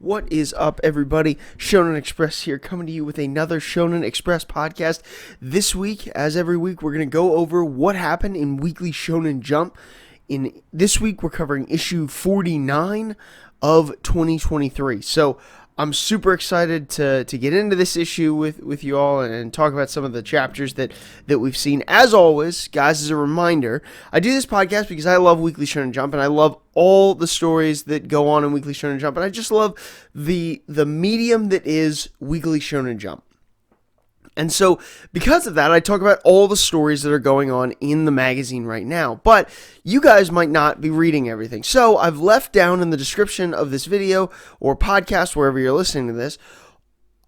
What is up, everybody? Shonen Express here, coming to you with another Shonen Express podcast. This week, as every week, we're going to go over what happened in Weekly Shonen Jump. This week, we're covering issue 49 of 2023. So, I'm super excited to get into this issue with you all and talk about some of the chapters that we've seen. As always, guys, as a reminder, I do this podcast because I love Weekly Shonen Jump and I love all the stories that go on in Weekly Shonen Jump, and I just love the medium that is Weekly Shonen Jump. And so, because of that, I talk about all the stories that are going on in the magazine right now. But you guys might not be reading everything. So, I've left down in the description of this video or podcast, wherever you're listening to this,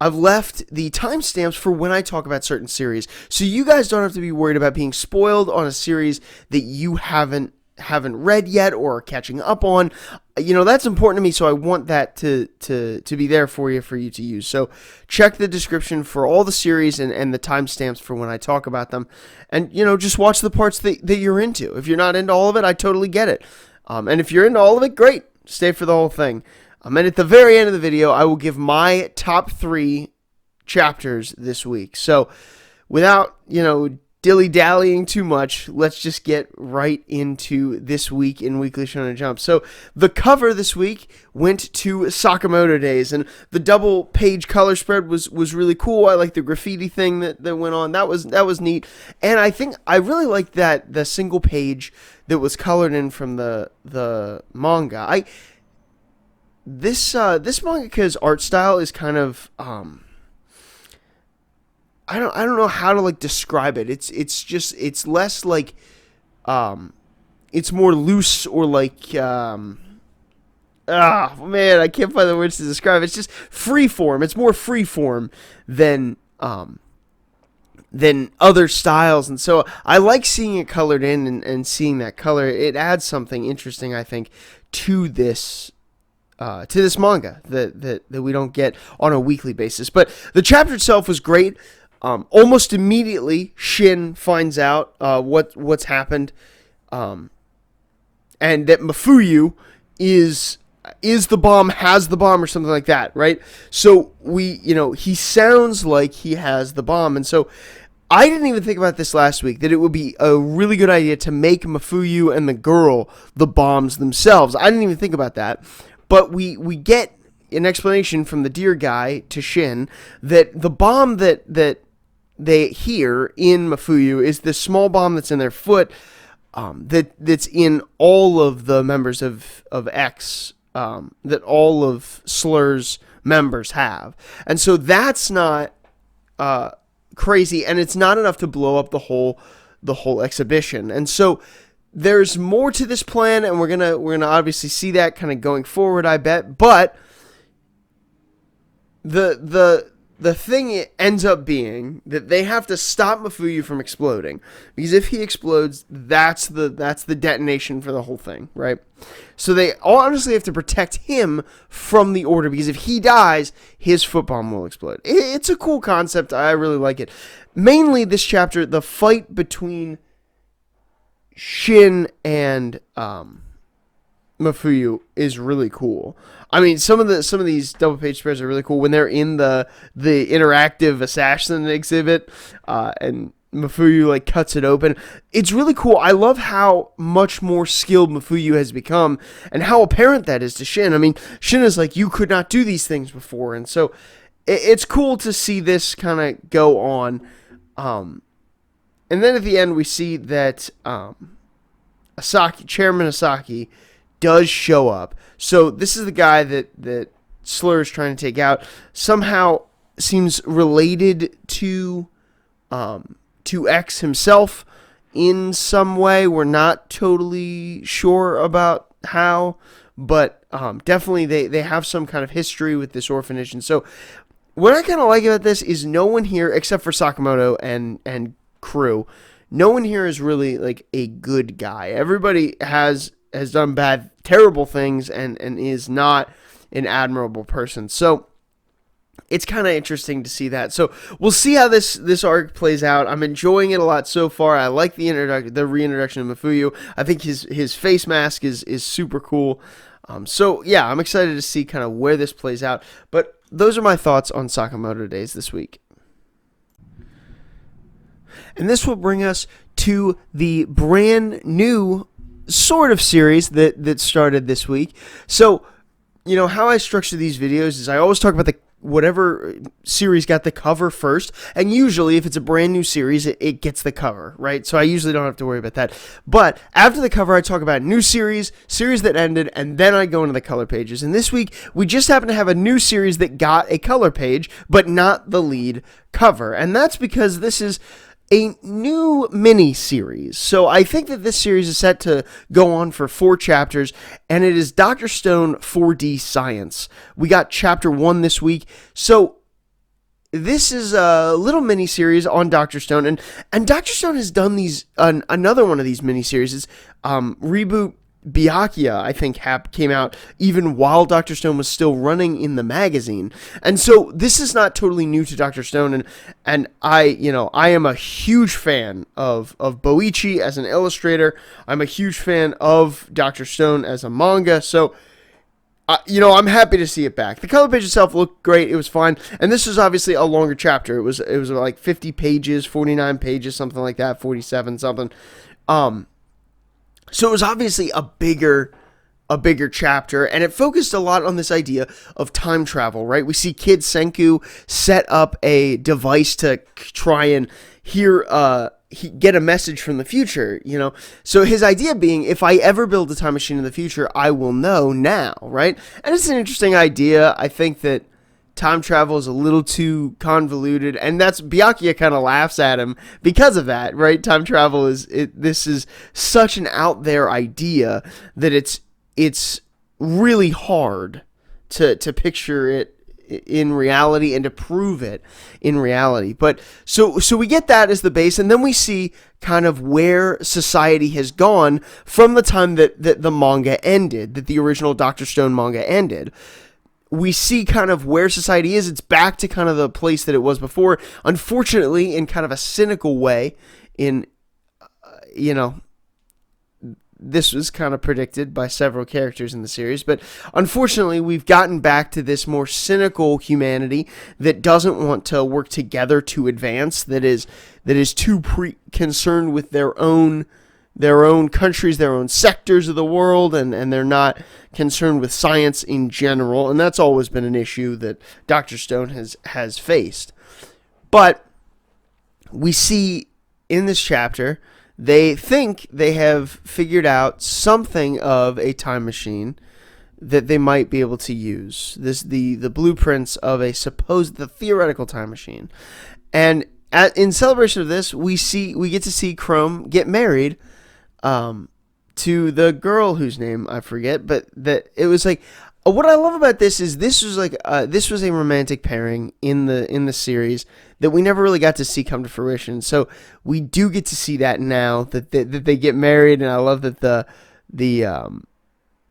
I've left the timestamps for when I talk about certain series. So, you guys don't have to be worried about being spoiled on a series that you haven't read yet or are catching up on. You know, that's important to me, so I want that to be there for you to use. So check the description for all the series and the timestamps for when I talk about them. And, you know, just watch the parts that you're into. If you're not into all of it, I totally get it. And if you're into all of it, great. Stay for the whole thing. And at the very end of the video, I will give my top 3 chapters this week. So without, dilly-dallying too much, let's just get right into this week in Weekly Shonen Jump. So, the cover this week went to Sakamoto Days, and the double-page color spread was really cool. I like the graffiti thing that went on. That was neat. And I think I really liked that the single page that was colored in from the manga. This mangaka's art style is kind of I don't know how to describe it. It's less it's more loose or I can't find the words to describe it. It's just freeform. It's more freeform than other styles, and so I like seeing it colored in and seeing that color. It adds something interesting, I think, to this manga that we don't get on a weekly basis. But the chapter itself was great. Almost immediately, Shin finds out what's happened, and that Mafuyu is the bomb, has the bomb, or something like that, right? So he sounds like he has the bomb, and so I didn't even think about this last week, that it would be a really good idea to make Mafuyu and the girl the bombs themselves. I didn't even think about that, but we get an explanation from the deer guy to Shin that the bomb that they hear in Mafuyu is this small bomb that's in their foot, that's in all of the members of X, that all of Slur's members have. And so that's not crazy, and it's not enough to blow up the whole exhibition. And so there's more to this plan, and we're gonna obviously see that kind of going forward, I bet. But the thing ends up being that they have to stop Mafuyu from exploding, because if he explodes, that's the detonation for the whole thing, right? So they honestly have to protect him from the order, because if he dies, his foot bomb will explode. It's a cool concept. I really like it. Mainly this chapter, the fight between Shin and Mafuyu is really cool. I mean, some of these double page spreads are really cool when they're in the interactive assassin exhibit, and Mafuyu cuts it open. It's really cool. I love how much more skilled Mafuyu has become, and how apparent that is to Shin. I mean, Shin is you could not do these things before, and so it's cool to see this kind of go on. And then at the end, we see that Chairman Asaki does show up. So this is the guy that Slur is trying to take out. Somehow seems related to X himself in some way. We're not totally sure about how, but definitely they have some kind of history with this orphanage. And so what I kind of like about this is no one here, except for Sakamoto and crew, no one here is really a good guy. Everybody has done terrible things and is not an admirable person. So it's kind of interesting to see that. So we'll see how this arc plays out. I'm enjoying it a lot so far. I like the reintroduction of Mafuyu. I think his face mask is super cool. So yeah, I'm excited to see kind of where this plays out. But those are my thoughts on Sakamoto Days this week. And this will bring us to the brand new sort of series that started this week. So, how I structure these videos is I always talk about whatever series got the cover first, and usually if it's a brand new series, it gets the cover, right? So I usually don't have to worry about that. But after the cover, I talk about new series that ended, and then I go into the color pages. And this week, we just happen to have a new series that got a color page, but not the lead cover. And that's because this is a new mini-series. So I think that this series is set to go on for 4 chapters, and it is Dr.Stone 4D Sience. We got chapter 1 this week. So this is a little mini-series on Dr. Stone, and Dr. Stone has done these another one of these mini-series. Reboot Byakuya, I think, came out even while Dr. Stone was still running in the magazine. And so this is not totally new to Dr. Stone, and I am a huge fan of Boichi as an illustrator. I'm a huge fan of Dr. Stone as a manga, so I'm happy to see it back. The color page itself looked great. It was fine. And this was obviously a longer chapter. It was like 50 pages, 49 pages, something like that, 47 something. So it was obviously a bigger chapter, and it focused a lot on this idea of time travel, right? We see Kid Senku set up a device to try and get a message from the future, So his idea being, if I ever build a time machine in the future, I will know now, right? And it's an interesting idea. I think that time travel is a little too convoluted, and that's Byakuya kind of laughs at him because of that, right? Time travel this is such an out there idea that it's really hard to picture it in reality and to prove it in reality. But so we get that as the base, and then we see kind of where society has gone from the time that the manga ended, that the original Dr. Stone manga ended. We see kind of where society is. It's back to kind of the place that it was before. Unfortunately, in kind of a cynical way, this was kind of predicted by several characters in the series, but unfortunately, we've gotten back to this more cynical humanity that doesn't want to work together to advance, that is too concerned with their own countries, their own sectors of the world, and they're not concerned with science in general, and that's always been an issue that Dr. Stone has faced. But we see in this chapter, they think they have figured out something of a time machine that they might be able to use. The blueprints of the theoretical time machine. And in celebration of this, we get to see Chrome get married to the girl whose name I forget, but that it was like, what I love about this is this was a romantic pairing in the series that we never really got to see come to fruition. So we do get to see that now that they get married, and I love that the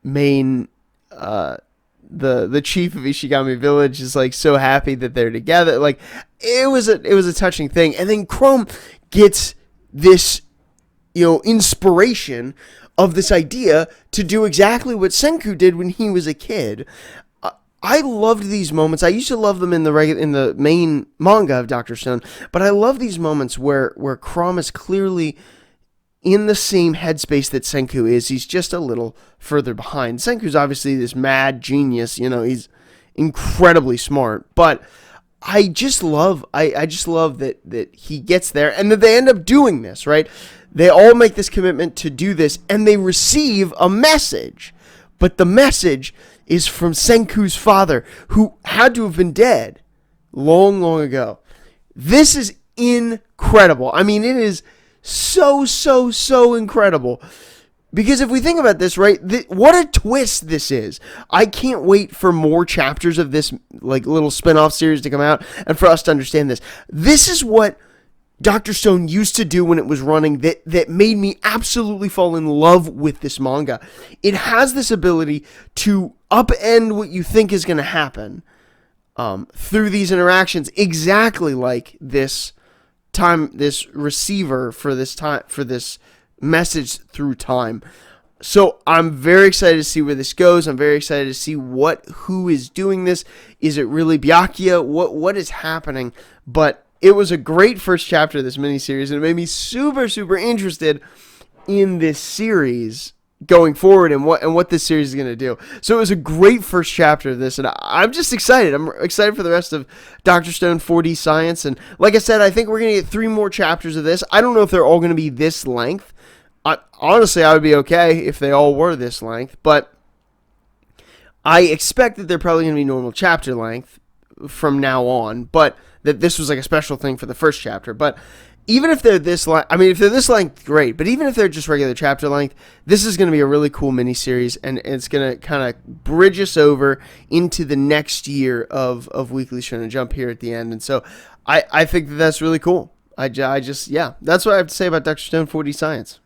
main the chief of Ishigami Village is like so happy that they're together. Like it was a touching thing, and then Chrome gets this inspiration of this idea to do exactly what Senku did when he was a kid. I loved these moments. I used to love them in the main manga of Dr. Stone, but I love these moments where Chrome is clearly in the same headspace that Senku is. He's just a little further behind. Senku's obviously this mad genius, he's incredibly smart, but I just love that he gets there and that they end up doing this, right? They all make this commitment to do this, and they receive a message. But the message is from Senku's father, who had to have been dead long, long ago. This is incredible. I mean, it is so, so, so incredible. Because if we think about this, right, what a twist this is. I can't wait for more chapters of this like little spin-off series to come out and for us to understand this. This is what Dr. Stone used to do when it was running that made me absolutely fall in love with this manga. It has this ability to upend what you think is going to happen through these interactions, exactly like this receiver for this message through time. So I'm very excited to see where this goes. I'm very excited to see who is doing this. Is it really Byakuya? What is happening? But it was a great first chapter of this miniseries, and it made me super, super interested in this series going forward and what this series is going to do. So it was a great first chapter of this, and I'm just excited. I'm excited for the rest of Dr. Stone 4D Science, and like I said, I think we're going to get 3 more chapters of this. I don't know if they're all going to be this length. Honestly, I would be okay if they all were this length, but I expect that they're probably going to be normal chapter length from now on, but that this was like a special thing for the first chapter. But even if they're this length, if they're this length, great. But even if they're just regular chapter length, this is going to be a really cool miniseries, and it's going to kind of bridge us over into the next year of Weekly Shonen Jump here at the end. And so I think that's really cool. That's what I have to say about Dr. Stone 4D Science.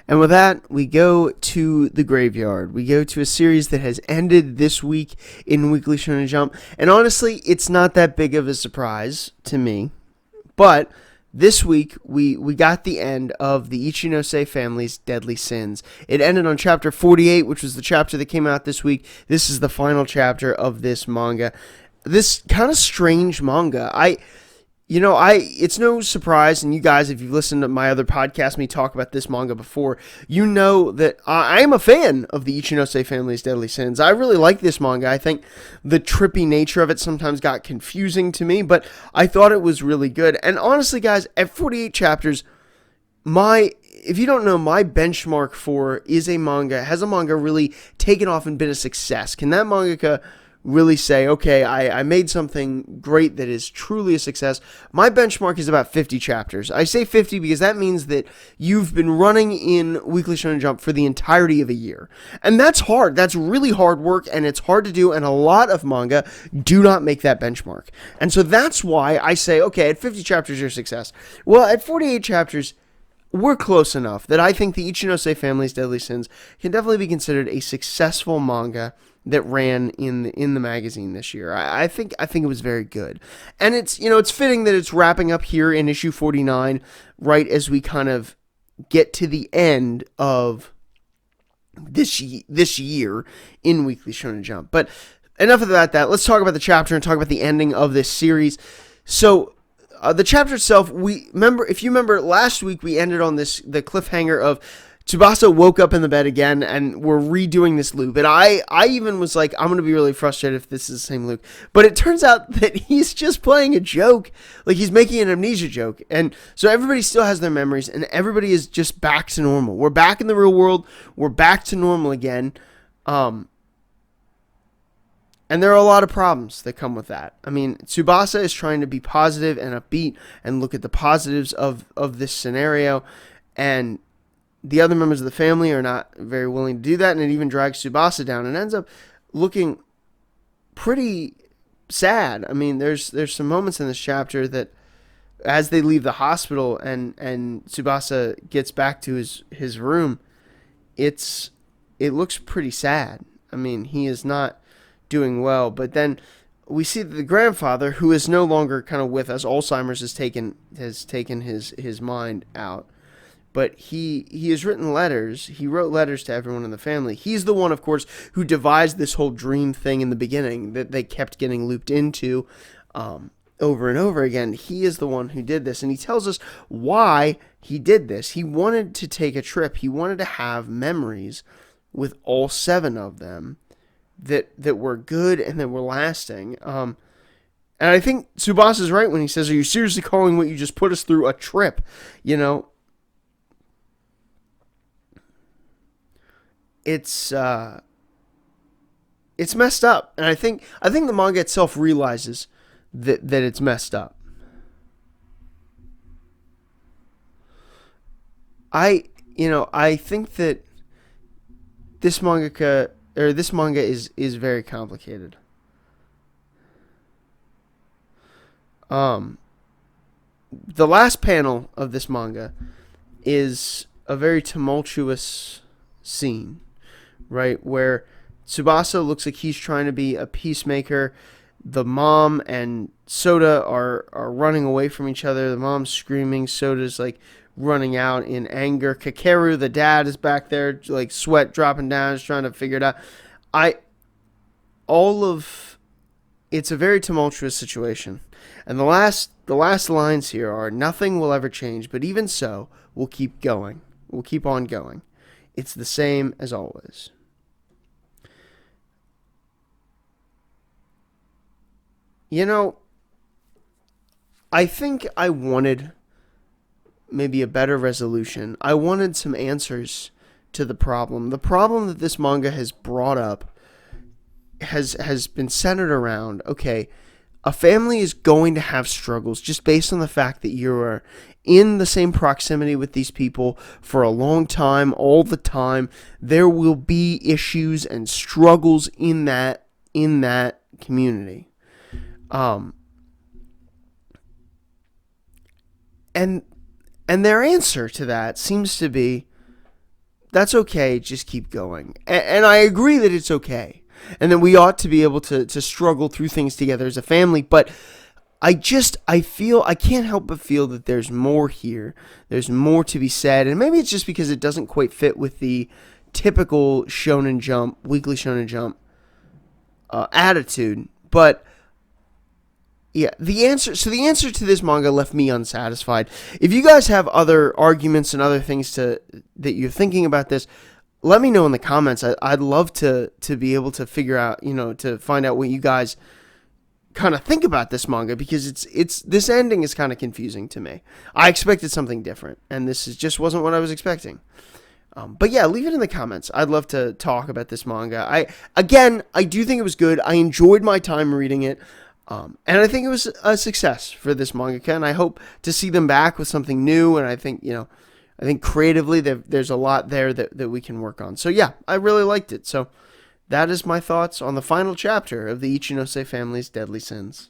And with that, we go to the graveyard. We go to a series that has ended this week in Weekly Shonen Jump. And honestly, it's not that big of a surprise to me. But this week, we got the end of the Ichinose family's deadly sins. It ended on chapter 48, which was the chapter that came out this week. This is the final chapter of this manga. This kind of strange manga. It's no surprise, and you guys, if you've listened to my other podcast, me talk about this manga before, you know that I am a fan of the Ichinose family's Deadly Sins. I really like this manga. I think the trippy nature of it sometimes got confusing to me, but I thought it was really good. And honestly, guys, at 48 chapters, if you don't know, my benchmark for has a manga really taken off and been a success? Can that mangaka really say, okay, I made something great that is truly a success? My benchmark is about 50 chapters. I say 50 because that means that you've been running in Weekly Shonen Jump for the entirety of a year. And that's hard. That's really hard work, and it's hard to do, and a lot of manga do not make that benchmark. And so that's why I say, okay, at 50 chapters, you're a success. Well, at 48 chapters, we're close enough that I think the Ichinose family's Deadly Sins can definitely be considered a successful manga that ran in the magazine this year. I think it was very good. And it's fitting that it's wrapping up here in issue 49, right as we kind of get to the end of this year in Weekly Shonen Jump. But enough of that. Let's talk about the chapter and talk about the ending of this series. So the chapter itself, if you remember last week, we ended on the cliffhanger of Tsubasa woke up in the bed again, and we're redoing this loop. And I even was like, I'm going to be really frustrated if this is the same loop. But it turns out that he's just playing a joke. Like, he's making an amnesia joke. And so everybody still has their memories, and everybody is just back to normal. We're back in the real world. We're back to normal again. And there are a lot of problems that come with that. I mean, Tsubasa is trying to be positive and upbeat and look at the positives of this scenario. And the other members of the family are not very willing to do that, and it even drags Tsubasa down and ends up looking pretty sad. I mean, there's some moments in this chapter that as they leave the hospital and Tsubasa gets back to his room, it looks pretty sad. I mean, he is not doing well, but then we see that the grandfather, who is no longer kind of with us, Alzheimer's has taken his mind out. But he has written letters. He wrote letters to everyone in the family. He's the one, of course, who devised this whole dream thing in the beginning that they kept getting looped into over and over again. He is the one who did this, and he tells us why he did this. He wanted to take a trip. He wanted to have memories with all 7 of them that were good and that were lasting. And I think Tsubasa's right when he says, "Are you seriously calling what you just put us through a trip?" You know. It's messed up, and I think the manga itself realizes that it's messed up. I think that this manga is very complicated. The last panel of this manga is a very tumultuous scene, right, where Tsubasa looks like he's trying to be a peacemaker. The mom and Soda are running away from each other. The mom's screaming. Soda's like running out in anger. Kakeru, the dad, is back there, like sweat dropping down, is trying to figure it out. It's a very tumultuous situation. And the last lines here are, nothing will ever change, but even so, we'll keep going. We'll keep on going. It's the same as always. You know, I think I wanted maybe a better resolution. I wanted some answers to the problem. The problem that this manga has brought up has been centered around, okay, a family is going to have struggles just based on the fact that you're in the same proximity with these people for a long time, all the time. There will be issues and struggles in that community. And their answer to that seems to be, that's okay, just keep going. And I agree that it's okay. And that we ought to be able to struggle through things together as a family. But I can't help but feel that there's more here. There's more to be said. And maybe it's just because it doesn't quite fit with the typical Shonen Jump, weekly Shonen Jump attitude. But yeah, the answer to this manga left me unsatisfied. If you guys have other arguments and other things that you're thinking about this, let me know in the comments. I'd love to be able to figure out, to find out what you guys kind of think about this manga, because this ending is kind of confusing to me. I expected something different, and just wasn't what I was expecting. But yeah, leave it in the comments. I'd love to talk about this manga. I do think it was good. I enjoyed my time reading it. And I think it was a success for this mangaka, and I hope to see them back with something new. And I think, creatively there's a lot there that we can work on. So yeah, I really liked it. So that is my thoughts on the final chapter of the Ichinose family's Deadly Sins.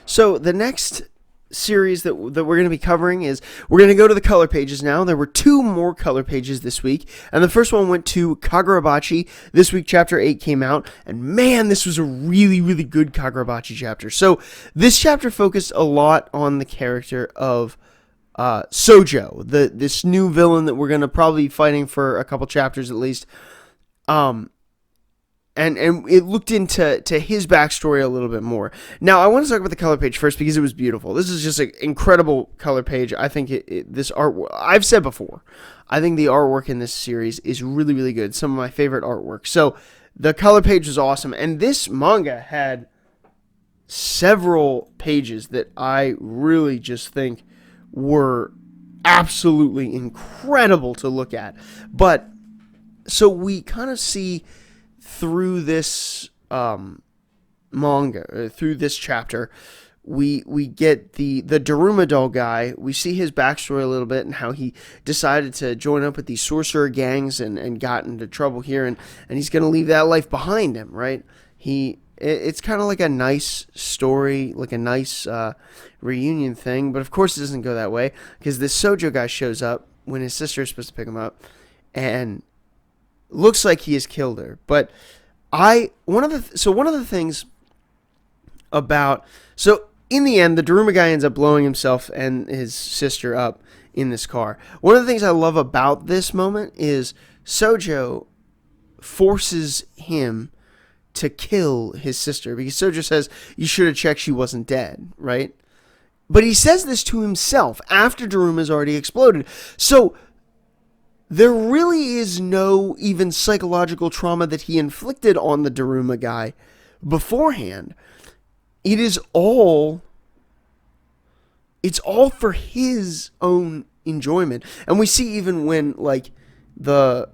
So the next series that we're going to be covering is, we're going to go to the color pages now. There were 2 more color pages this week, and the first one went to Kagurabachi. This week chapter 8 came out, and man, this was a really, really good Kagurabachi chapter. So this chapter focused a lot on the character of Sojo, this new villain that we're going to probably be fighting for a couple chapters at least. And it looked into his backstory a little bit more. Now, I want to talk about the color page first because it was beautiful. This is just an incredible color page. I think this art, I've said before, I think the artwork in this series is really, really good. Some of my favorite artwork. So the color page was awesome. And this manga had several pages that I really just think were absolutely incredible to look at. But so we kind of see through this manga, through this chapter, we get the Daruma doll guy. We see his backstory a little bit and how he decided to join up with these sorcerer gangs and got into trouble here, and he's going to leave that life behind him, right? It's kind of like a nice story, like a nice reunion thing, but of course it doesn't go that way, because this Sojo guy shows up when his sister is supposed to pick him up, and looks like he has killed her. But one of the things about, so in the end, the Daruma guy ends up blowing himself and his sister up in this car. One of the things I love about this moment is Sojo forces him to kill his sister, because Sojo says, you should have checked she wasn't dead, right? But he says this to himself after Daruma's already exploded. So there really is no even psychological trauma that he inflicted on the Daruma guy beforehand. It's all for his own enjoyment. And we see even when, like, it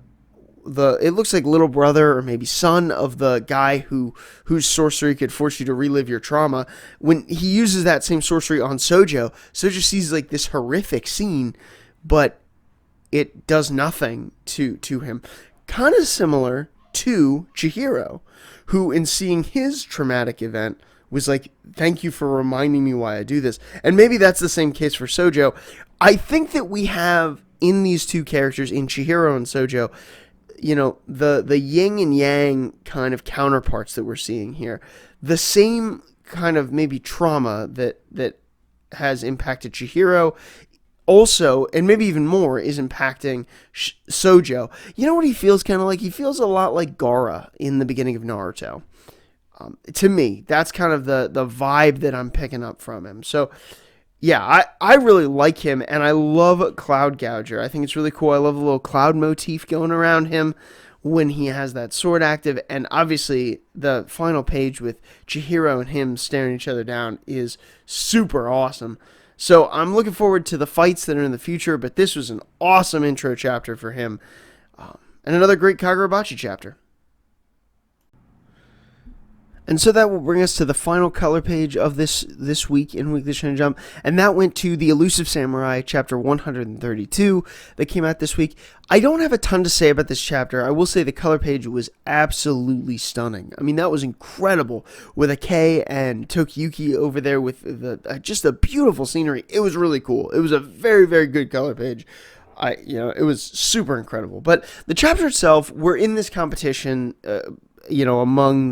looks like little brother or maybe son of the guy whose sorcery could force you to relive your trauma, when he uses that same sorcery on Sojo sees like this horrific scene, but it does nothing to him. Kind of similar to Chihiro, who in seeing his traumatic event was like, thank you for reminding me why I do this. And maybe that's the same case for Sojo. I think that we have in these two characters, in Chihiro and Sojo, the yin and yang kind of counterparts that we're seeing here. The same kind of maybe trauma that has impacted Chihiro. Also, and maybe even more, is impacting Sojo. You know what he feels kind of like? He feels a lot like Gaara in the beginning of Naruto. To me, that's kind of the vibe that I'm picking up from him. So, yeah, I really like him, and I love Cloud Gouger. I think it's really cool. I love the little cloud motif going around him when he has that sword active, and obviously the final page with Chihiro and him staring each other down is super awesome. So I'm looking forward to the fights that are in the future, but this was an awesome intro chapter for him, and another great Kagurabachi chapter. And so that will bring us to the final color page of this week in Weekly Shonen Jump, and that went to the Elusive Samurai, chapter 132, that came out this week. I don't have a ton to say about this chapter. I will say the color page was absolutely stunning. I mean, that was incredible, with Akane and Tokiyuki over there with just a beautiful scenery. It was really cool. It was a very, very good color page. It was super incredible. But the chapter itself, we're in this competition, among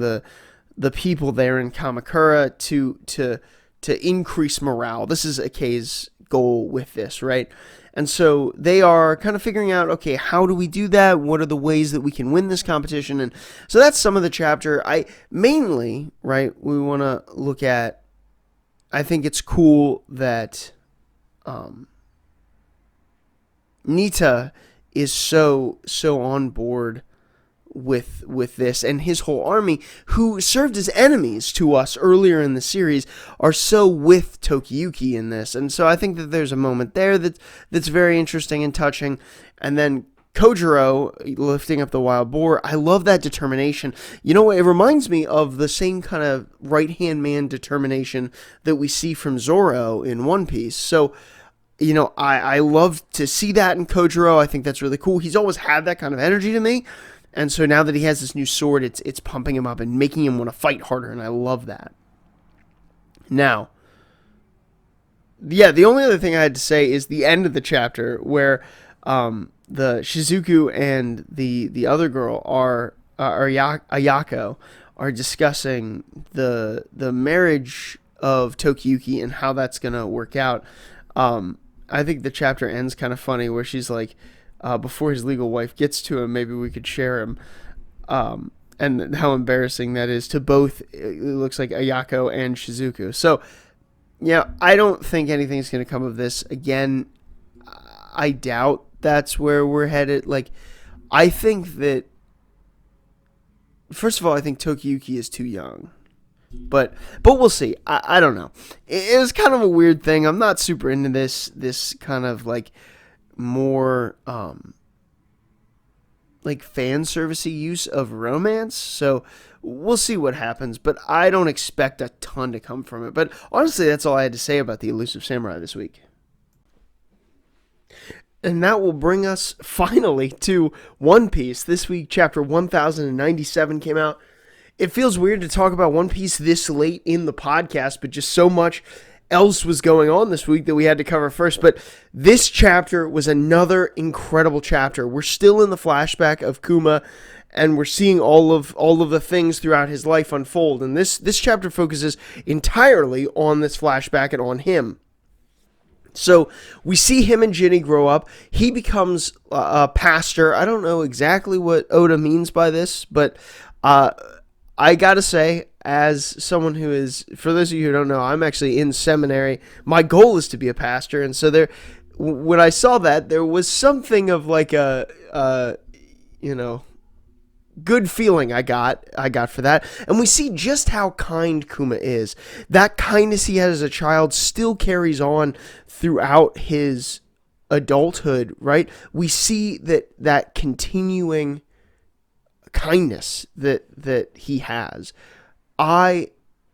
the people there in Kamakura to increase morale. This is Akane's goal with this, right? And so they are kind of figuring out, okay, how do we do that? What are the ways that we can win this competition? And so that's some of the chapter. We want to look at, I think it's cool that Nita is so on board with this, and his whole army, who served as enemies to us earlier in the series, are so with Tokiyuki in this. And so I think that there's a moment there that's very interesting and touching. And then Kojiro lifting up the wild boar, I love that determination. You know what, it reminds me of the same kind of right-hand man determination that we see from Zoro in One Piece. So, I love to see that in Kojiro. I think that's really cool. He's always had that kind of energy to me. And so now that he has this new sword, it's pumping him up and making him want to fight harder, and I love that. Now, the only other thing I had to say is the end of the chapter, where the Shizuku and the other girl Ayako are discussing the marriage of Tokiyuki and how that's gonna work out. I think the chapter ends kind of funny, where she's like, before his legal wife gets to him, maybe we could share him. And how embarrassing that is to both, it looks like, Ayako and Shizuku. So, I don't think anything's going to come of this. Again, I doubt that's where we're headed. Like, I think that, first of all, I think Tokiyuki is too young. But we'll see. I don't know. It was kind of a weird thing. I'm not super into this kind of, like, more like fan servicey use of romance, so we'll see what happens, but I don't expect a ton to come from it. But honestly, that's all I had to say about the Elusive Samurai this week. And that will bring us finally to One Piece. This week, chapter 1097 came out. It feels weird to talk about One Piece this late in the podcast, but just so much else was going on this week that we had to cover first. But this chapter was another incredible chapter. We're still in the flashback of Kuma, and we're seeing all of the things throughout his life unfold. And this chapter focuses entirely on this flashback and on him. So we see him and Ginny grow up. He becomes a pastor. I don't know exactly what Oda means by this, but I gotta say, as someone who is, for those of you who don't know, I'm actually in seminary. My goal is to be a pastor, and so when I saw that, there was something of like a good feeling I got for that. And we see just how kind Kuma is. That kindness he had as a child still carries on throughout his adulthood, right? We see that continuing kindness that he has. I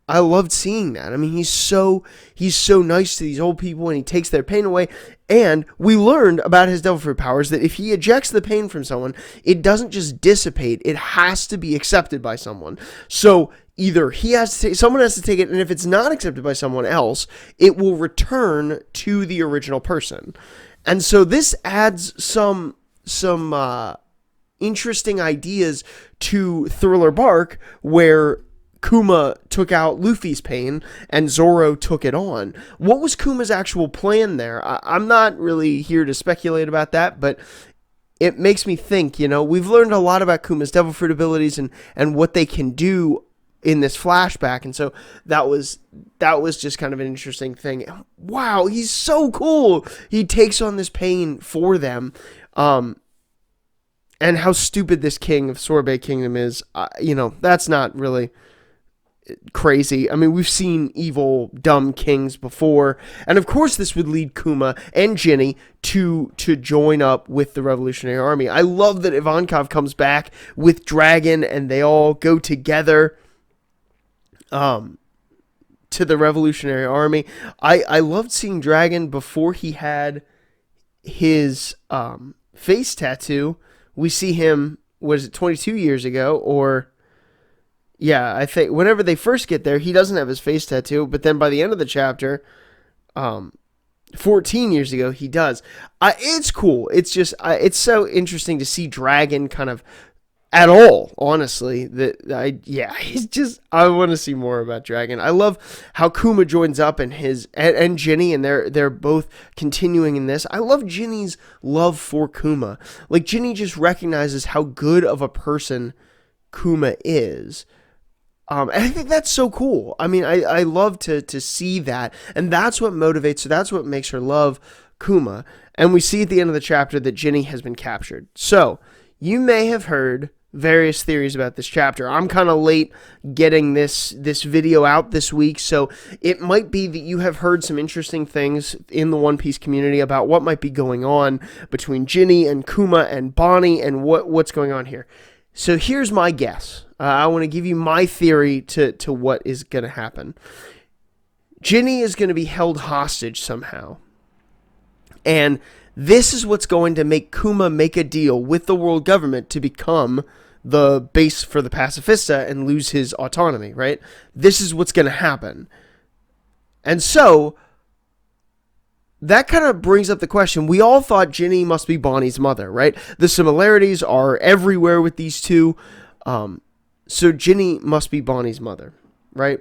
loved seeing that. I mean, he's so nice to these old people, and he takes their pain away. And we learned about his devil fruit powers that if he ejects the pain from someone, it doesn't just dissipate. It has to be accepted by someone. So either someone has to take it, and if it's not accepted by someone else, it will return to the original person. And so this adds some interesting ideas to Thriller Bark, where Kuma took out Luffy's pain and Zoro took it on. What was Kuma's actual plan there? I'm not really here to speculate about that, but it makes me think, we've learned a lot about Kuma's devil fruit abilities and what they can do in this flashback, and so that was just kind of an interesting thing. Wow, he's so cool. He takes on this pain for them, and how stupid this king of Sorbet Kingdom is. That's not really crazy. I mean, we've seen evil, dumb kings before, and of course this would lead Kuma and Ginny to join up with the Revolutionary Army. I love that Ivankov comes back with Dragon, and they all go together to the Revolutionary Army. I loved seeing Dragon before he had his face tattoo. We see him, was it 22 years ago? Or, yeah, I think whenever they first get there, he doesn't have his face tattoo, but then by the end of the chapter, 14 years ago, he does. It's cool. It's just, it's so interesting to see Dragon kind of at all, honestly. I want to see more about Dragon. I love how Kuma joins up and Ginny, and they're both continuing in this. I love Ginny's love for Kuma. Like, Ginny just recognizes how good of a person Kuma is. And I think that's so cool. I mean, I love to see that, and that's what motivates her. That's what makes her love Kuma. And we see at the end of the chapter that Ginny has been captured. So, you may have heard various theories about this chapter. I'm kind of late getting this video out this week, so it might be that you have heard some interesting things in the One Piece community about what might be going on between Ginny and Kuma and Bonnie and what's going on here. So here's my guess. I want to give you my theory to what is going to happen. Ginny is going to be held hostage somehow, and this is what's going to make Kuma make a deal with the world government to become the base for the Pacifista and lose his autonomy, right? This is what's going to happen. And so, that kind of brings up the question. We all thought Ginny must be Bonnie's mother, right? The similarities are everywhere with these two. So Ginny must be Bonnie's mother, right?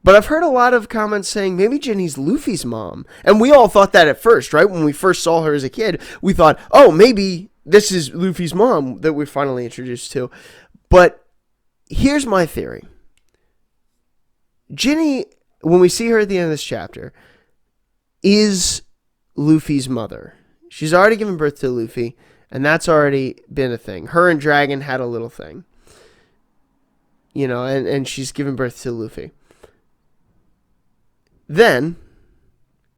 But I've heard a lot of comments saying maybe Ginny's Luffy's mom. And we all thought that at first, right? When we first saw her as a kid, we thought, oh, maybe this is Luffy's mom that we're finally introduced to. But here's my theory. Ginny, when we see her at the end of this chapter, is Luffy's mother. She's already given birth to Luffy, and that's already been a thing. Her and Dragon had a little thing. And she's given birth to Luffy. Then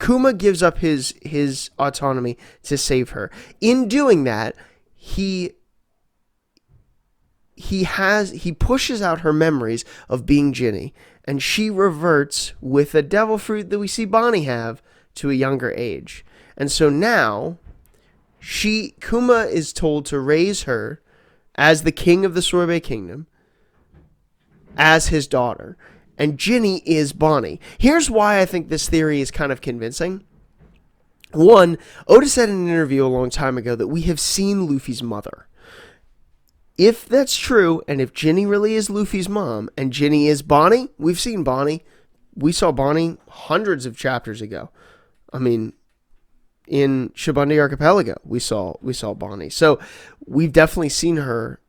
Kuma gives up his autonomy to save her. In doing that, he pushes out her memories of being Ginny, and she reverts with a devil fruit that we see Bonnie have to a younger age. And so now Kuma is told to raise her as the king of the Sorbet Kingdom as his daughter. And Ginny is Bonnie. Here's why I think this theory is kind of convincing. One, Oda said in an interview a long time ago that we have seen Luffy's mother. If that's true, and if Ginny really is Luffy's mom, and Ginny is Bonnie, we've seen Bonnie. We saw Bonnie hundreds of chapters ago. I mean, in Shibundi Archipelago, we saw Bonnie. So we've definitely seen her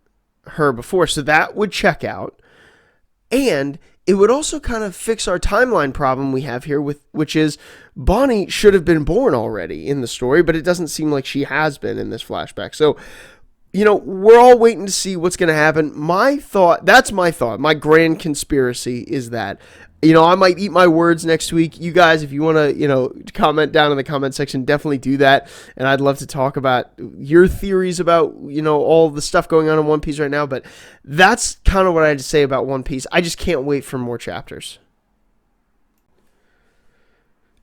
before. So that would check out. And it would also kind of fix our timeline problem we have here, which is Bonnie should have been born already in the story, but it doesn't seem like she has been in this flashback. So, we're all waiting to see what's going to happen. My grand conspiracy is that, I might eat my words next week. You guys, if you want to, comment down in the comment section, definitely do that. And I'd love to talk about your theories about, all the stuff going on in One Piece right now. But that's kind of what I had to say about One Piece. I just can't wait for more chapters.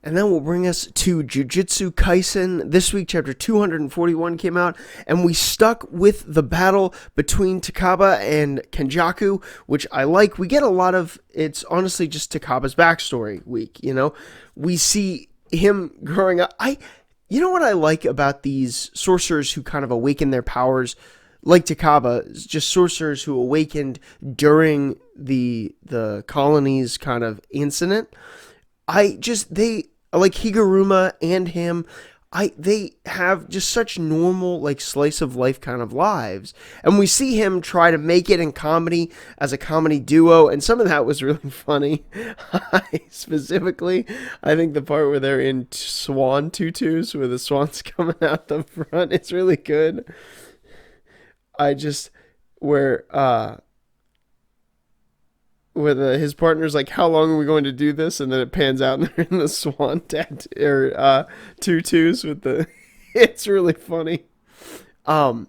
And that will bring us to Jujutsu Kaisen. This week, chapter 241 came out, and we stuck with the battle between Takaba and Kenjaku, which I like. We get a lot of, it's honestly just Takaba's backstory week, We see him growing up. You know what I like about these sorcerers who kind of awaken their powers like Takaba, just sorcerers who awakened during the colony's kind of incident. They like Higuruma and him. They have just such normal, like, slice of life kind of lives, and we see him try to make it in comedy as a comedy duo, and some of that was really funny. Specifically, I think the part where they're in swan tutus, where the swan's coming out the front, is really good. I just where his partner's like, how long are we going to do this? And then it pans out and they're in the swan tutus with the. It's really funny. I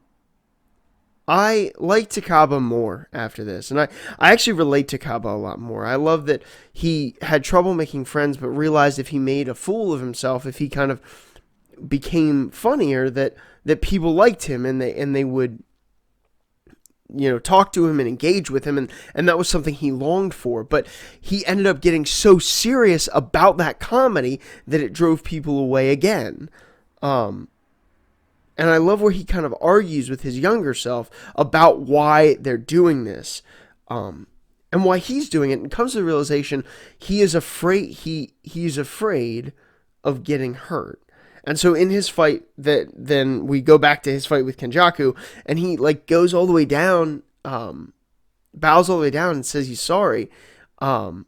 like Takaba more after this, and I actually relate to Takaba a lot more. I love that he had trouble making friends, but realized if he made a fool of himself, if he kind of became funnier, that people liked him and they would, talk to him and engage with him, and that was something he longed for. But he ended up getting so serious about that comedy that it drove people away again. And I love where he kind of argues with his younger self about why they're doing this, and why he's doing it, and comes to the realization he is afraid. He's afraid of getting hurt. And so in his fight, then we go back to his fight with Kenjaku, and he goes all the way down, bows all the way down, and says he's sorry. And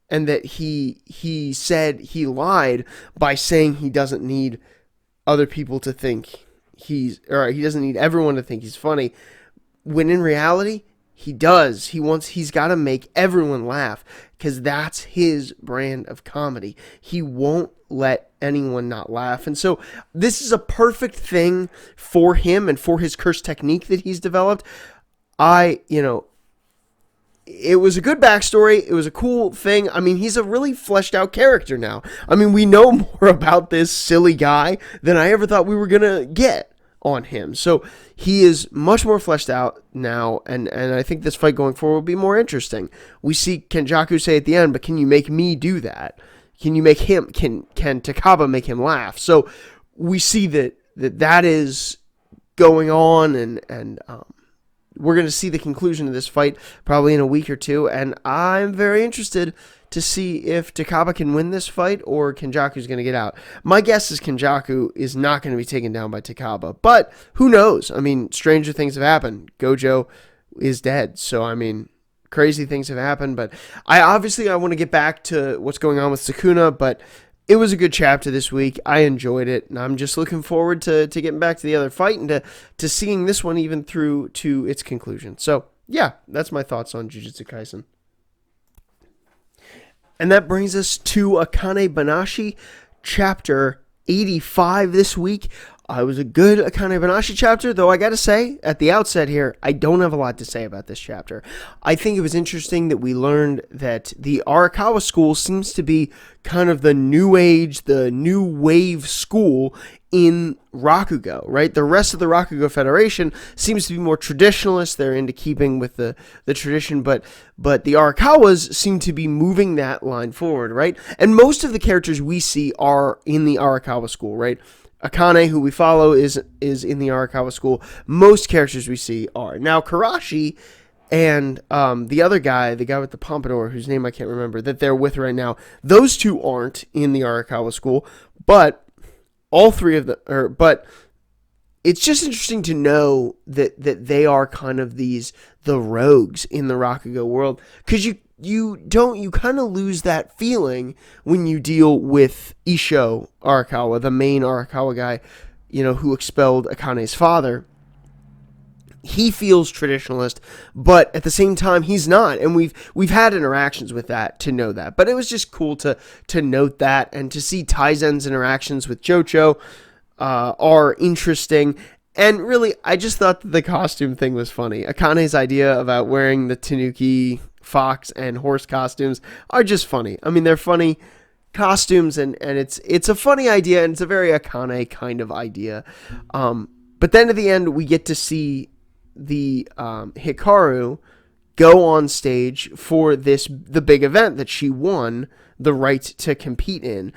that he said he lied by saying he doesn't need other people to think he doesn't need everyone to think he's funny, when in reality he does. He's got to make everyone laugh, because that's his brand of comedy. He won't let anyone not laugh. And so this is a perfect thing for him and for his curse technique that he's developed. It was a good backstory. It was a cool thing. I mean, he's a really fleshed out character now. I mean, we know more about this silly guy than I ever thought we were going to get on him. So he is much more fleshed out now, and I think this fight going forward will be more interesting. We see Kenjaku say at the end, but can you make me do that? Can you make him, can Takaba make him laugh? So we see that is going on, and we're going to see the conclusion of this fight probably in a week or two, and I'm very interested to see if Takaba can win this fight or Kenjaku's going to get out. My guess is Kenjaku is not going to be taken down by Takaba, but who knows? I mean, stranger things have happened. Gojo is dead, so I mean, crazy things have happened, but I want to get back to what's going on with Sukuna, but it was a good chapter this week. I enjoyed it, and I'm just looking forward to getting back to the other fight and to seeing this one even through to its conclusion. So, yeah, that's my thoughts on Jujutsu Kaisen. And that brings us to Akane-banashi, chapter 85 this week. It was a good Akane-banashi chapter, though I gotta say, at the outset here, I don't have a lot to say about this chapter. I think it was interesting that we learned that the Arakawa school seems to be kind of the new age, the new wave school in Rakugo, right? The rest of the Rakugo Federation seems to be more traditionalist. They're into keeping with the tradition, but the Arakawas seem to be moving that line forward, right? And most of the characters we see are in the Arakawa school, right? Akane, who we follow, is in the Arakawa school. Most characters we see are. Now, Karashi and the other guy, the guy with the pompadour, whose name I can't remember, that they're with right now, those two aren't in the Arakawa school, but all three of them are. But it's just interesting to know that they are kind of the rogues in the Rakugo world, because you kind of lose that feeling when you deal with Isho Arakawa, the main Arakawa guy, who expelled Akane's father. He feels traditionalist, but at the same time he's not, and we've had interactions with that to know that. But it was just cool to note that, and to see Taizen's interactions with Jocho are interesting. And really, I just thought that the costume thing was funny. Akane's idea about wearing the Tanuki, fox, and horse costumes are just funny. I mean, they're funny costumes, and it's a funny idea, and it's a very Akane kind of idea. But then at the end, we get to see the Hikaru go on stage for the big event that she won the right to compete in,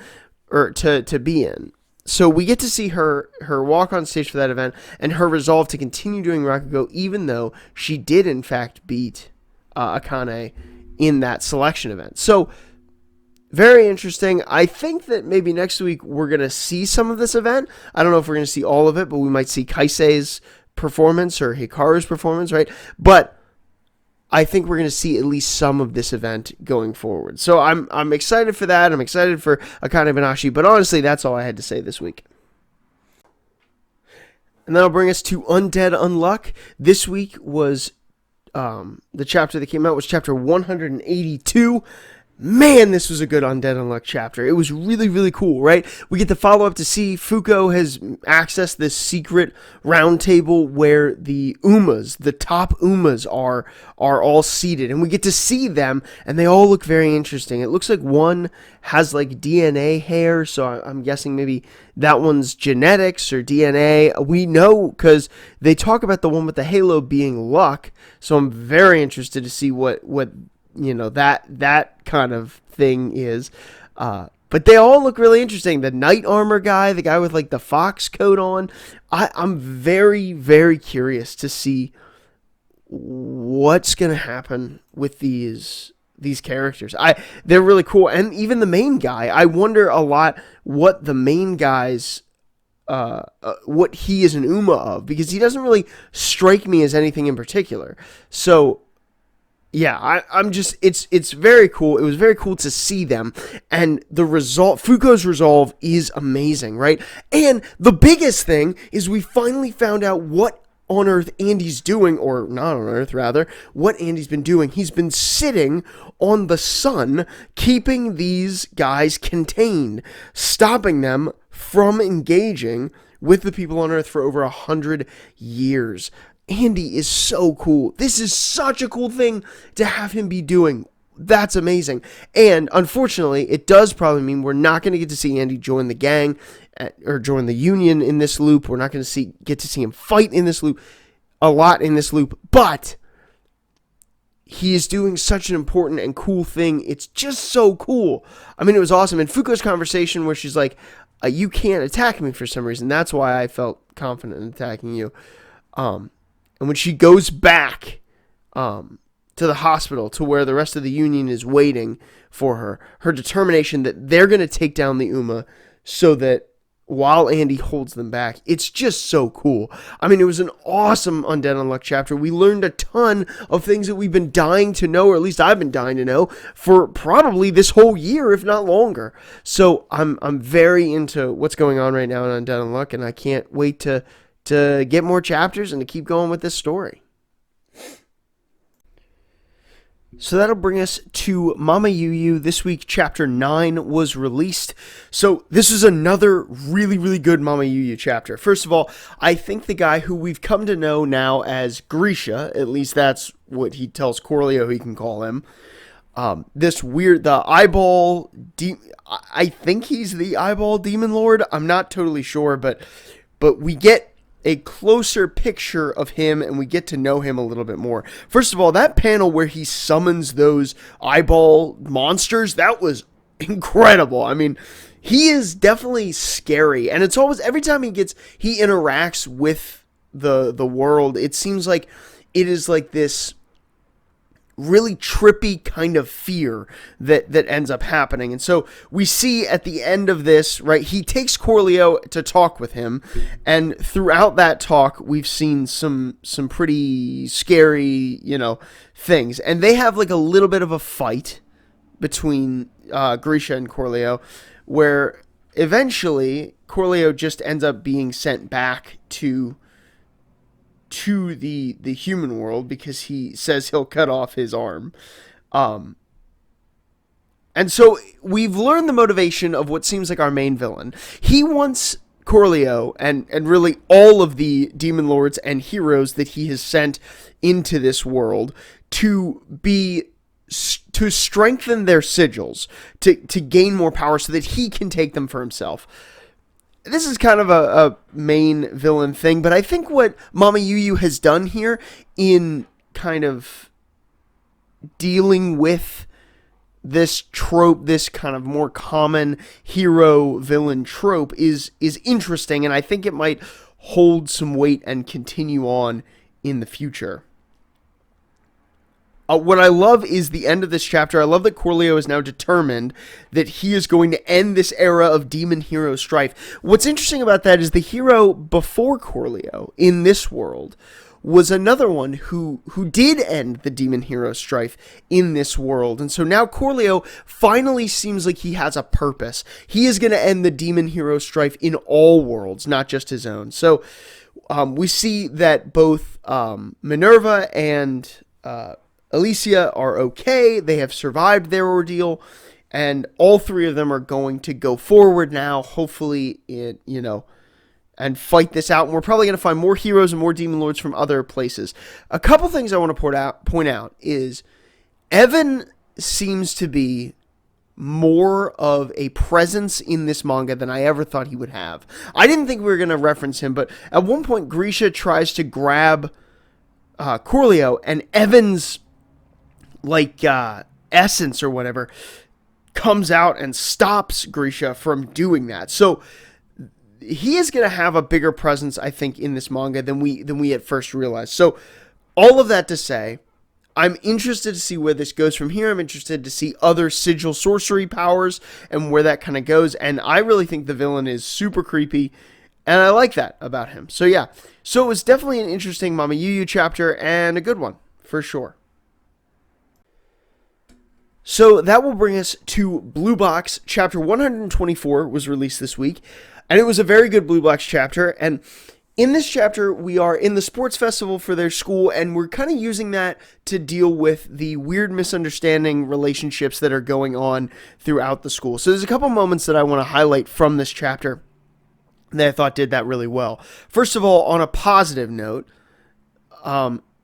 or to be in. so we get to see her walk on stage for that event and her resolve to continue doing Rakugo, even though she did in fact beat Akane in that selection event. So very interesting. I think that maybe next week we're going to see some of this event. I don't know if we're going to see all of it, but we might see Kaisei's performance or Hikaru's performance, right? But I think we're going to see at least some of this event going forward. So I'm excited for that. I'm excited for Akane-banashi, but honestly, that's all I had to say this week. And that'll bring us to Undead Unluck. This week was the chapter that came out was chapter 182. Man, this was a good Undead Unluck chapter. It was really, really cool, right? We get the follow-up to see Fuko has accessed this secret round table where the Umas, the top Umas are all seated. And we get to see them, and they all look very interesting. It looks like one has like DNA hair, so I'm guessing maybe that one's genetics or DNA. We know because they talk about the one with the halo being luck, so I'm very interested to see what that kind of thing is. But they all look really interesting. The knight armor guy, the guy with like the fox coat on. I'm very, very curious to see what's going to happen with these characters. They're really cool. And even the main guy, I wonder a lot what the main guy's what he is an Uma of, because he doesn't really strike me as anything in particular. So yeah, I'm just, it's very cool. It was very cool to see them. And the result, Fuko's resolve is amazing, right? And the biggest thing is we finally found out what on Earth Andy's doing, or not on Earth, rather, what Andy's been doing. He's been sitting on the sun, keeping these guys contained, stopping them from engaging with the people on Earth for over 100 years. Andy is so cool. This is such a cool thing to have him be doing. That's amazing. And unfortunately, it does probably mean we're not going to get to see Andy join the gang or join the union in this loop. We're not going to get to see him fight in this loop a lot in this loop. But he is doing such an important and cool thing. It's just so cool. I mean, it was awesome. And Fuko's conversation where she's like, you can't attack me for some reason. That's why I felt confident in attacking you. And when she goes back to the hospital, to where the rest of the Union is waiting for her, her determination that they're going to take down the Uma so that while Andy holds them back, it's just so cool. I mean, it was an awesome Undead Unluck chapter. We learned a ton of things that we've been dying to know, or at least I've been dying to know, for probably this whole year, if not longer. So I'm very into what's going on right now in Undead Unluck, and I can't wait to get more chapters and to keep going with this story. So that'll bring us to Mama Yuyu. This week, Chapter 9 was released. So this is another really, really good Mama Yuyu chapter. First of all, I think the guy who we've come to know now as Grisha, at least that's what he tells Corleo he can call him, the eyeball, I think he's the eyeball demon lord. I'm not totally sure, but we get a closer picture of him, and we get to know him a little bit more. First of all, that panel where he summons those eyeball monsters, that was incredible. I mean, he is definitely scary, and it's always, every time he interacts with the world, it seems like it is like this really trippy kind of fear that ends up happening. And so we see at the end of this, right, he takes Corleo to talk with him, and throughout that talk we've seen some pretty scary, things, and they have like a little bit of a fight between Grisha and Corleo, where eventually Corleo just ends up being sent back to the human world because he says he'll cut off his arm. And so we've learned the motivation of what seems like our main villain. He wants Corleo and really all of the demon lords and heroes that he has sent into this world to strengthen their sigils, to gain more power so that he can take them for himself. This is kind of a main villain thing, but I think what Mama Yuyu has done here in kind of dealing with this trope, this kind of more common hero-villain trope is interesting, and I think it might hold some weight and continue on in the future. What I love is the end of this chapter. I love that Corleo is now determined that he is going to end this era of demon-hero strife. What's interesting about that is the hero before Corleo in this world was another one who did end the demon-hero strife in this world. And so now Corleo finally seems like he has a purpose. He is going to end the demon-hero strife in all worlds, not just his own. So we see that both Minerva and Alicia are okay. They have survived their ordeal, and all three of them are going to go forward now, hopefully, and fight this out. And we're probably going to find more heroes and more demon lords from other places. A couple things I want to point out is Evan seems to be more of a presence in this manga than I ever thought he would have. I didn't think we were going to reference him, but at one point, Grisha tries to grab Corleo, and Evan's essence or whatever comes out and stops Grisha from doing that. So he is going to have a bigger presence, I think, in this manga than we at first realized. So all of that to say, I'm interested to see where this goes from here. I'm interested to see other sigil sorcery powers and where that kind of goes. And I really think the villain is super creepy, and I like that about him. So yeah, so it was definitely an interesting Mama Yuyu chapter and a good one for sure. So that will bring us to Blue Box. Chapter 124 was released this week, and it was a very good Blue Box chapter. And in this chapter, we are in the sports festival for their school, and we're kind of using that to deal with the weird misunderstanding relationships that are going on throughout the school. So there's a couple moments that I want to highlight from this chapter that I thought did that really well. First of all, on a positive note,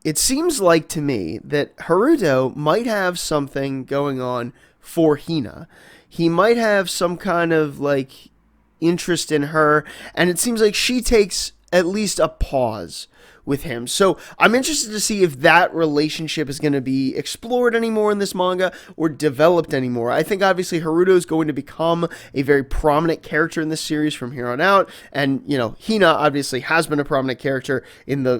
it seems like to me that Haruto might have something going on for Hina. He might have some kind of interest in her, and it seems like she takes at least a pause with him. So I'm interested to see if that relationship is going to be explored anymore in this manga or developed anymore. I think obviously Haruto is going to become a very prominent character in this series from here on out, and Hina obviously has been a prominent character in the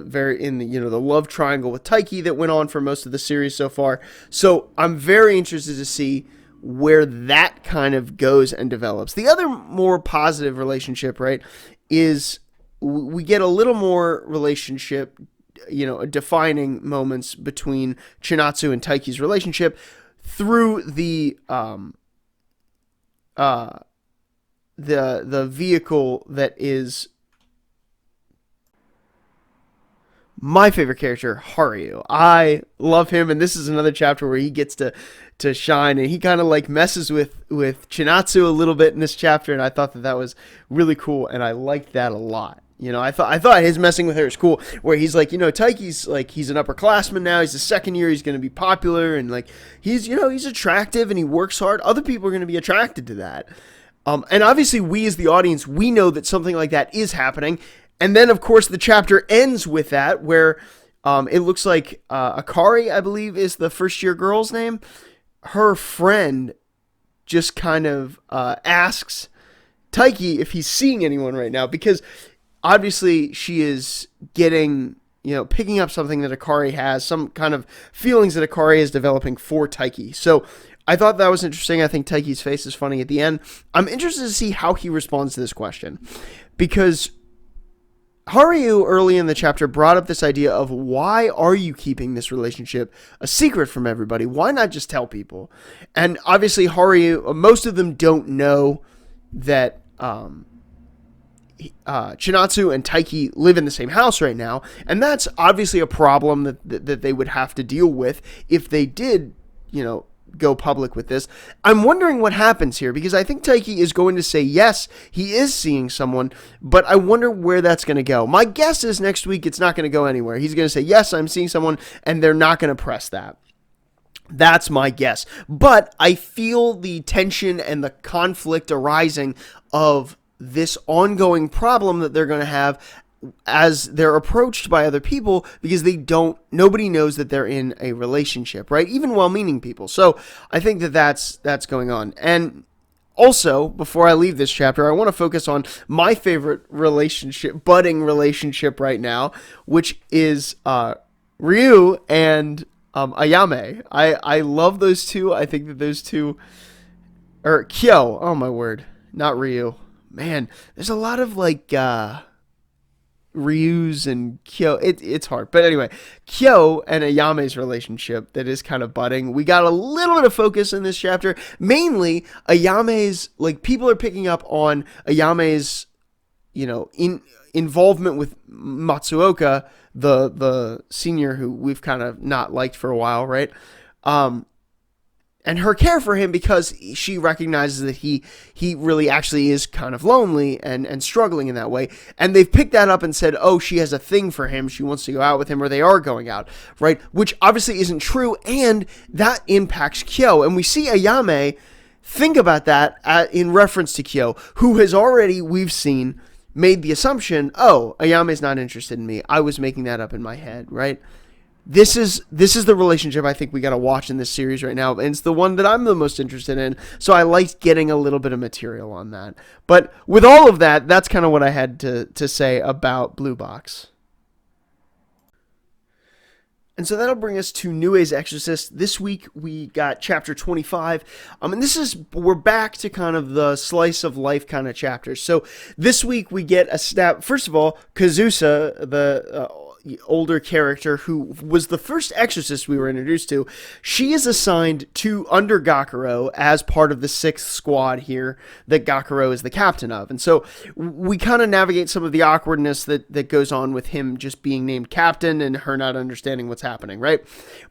love triangle with Taiki that went on for most of the series so far. So I'm very interested to see where that kind of goes and develops. The other more positive relationship, right, is we get a little more relationship, defining moments between Chinatsu and Taiki's relationship through the vehicle that is my favorite character, Haruyu. I love him, and this is another chapter where he gets to shine, and he kind of messes with Chinatsu a little bit in this chapter, and I thought that was really cool, and I liked that a lot. I thought his messing with her is cool, where he's Taiki's he's an upperclassman now, he's the second year, he's going to be popular, and he's attractive and he works hard. Other people are going to be attracted to that. And obviously we as the audience, we know that something like that is happening. And then of course the chapter ends with that, where it looks like Akari, I believe is the first year girl's name. Her friend just kind of asks Taiki if he's seeing anyone right now, because obviously she is getting, picking up something that Akari has, some kind of feelings that Akari is developing for Taiki. So I thought that was interesting. I think Taiki's face is funny at the end. I'm interested to see how he responds to this question, because Haruyu early in the chapter brought up this idea of, why are you keeping this relationship a secret from everybody? Why not just tell people? And obviously Haruyu, most of them don't know that Chinatsu and Taiki live in the same house right now, and that's obviously a problem that they would have to deal with if they did, go public with this. I'm wondering what happens here, because I think Taiki is going to say yes, he is seeing someone, but I wonder where that's going to go. My guess is next week it's not going to go anywhere. He's going to say yes, I'm seeing someone, and they're not going to press that. That's my guess. But I feel the tension and the conflict arising of this ongoing problem that they're going to have as they're approached by other people because nobody knows that they're in a relationship, right? Even well-meaning people. So I think that that's going on. And also, before I leave this chapter, I want to focus on my favorite budding relationship right now, which is Ryu and Ayame. I love those two. I think that those two, or Kyo, oh my word, not Ryu. Man, there's a lot of like Ryu's and Kyo. It's hard. But anyway, Kyo and Ayame's relationship that is kind of budding. We got a little bit of focus in this chapter. Mainly, Ayame's, like, people are picking up on Ayame's, involvement with Matsuoka, the senior who we've kind of not liked for a while, right? And her care for him because she recognizes that he really actually is kind of lonely and struggling in that way. And they've picked that up and said, oh, she has a thing for him. She wants to go out with him, or they are going out, right? Which obviously isn't true, and that impacts Kyo. And we see Ayame think about that in reference to Kyo, who has already, we've seen, made the assumption, oh, Ayame's not interested in me. I was making that up in my head, right? This is the relationship I think we got to watch in this series right now, and it's the one that I'm the most interested in, so I liked getting a little bit of material on that. But with all of that, that's kind of what I had to say about Blue Box. And so that'll bring us to Nue's Exorcist. This week we got chapter 25. And we're back to kind of the slice of life kind of chapters. So this week we get a snap. First of all, Kazusa, the older character who was the first exorcist we were introduced to, she is assigned to under Gakuro as part of the 6th squad here that Gakuro is the captain of. And so we kind of navigate some of the awkwardness that goes on with him just being named captain and her not understanding what's happening, right?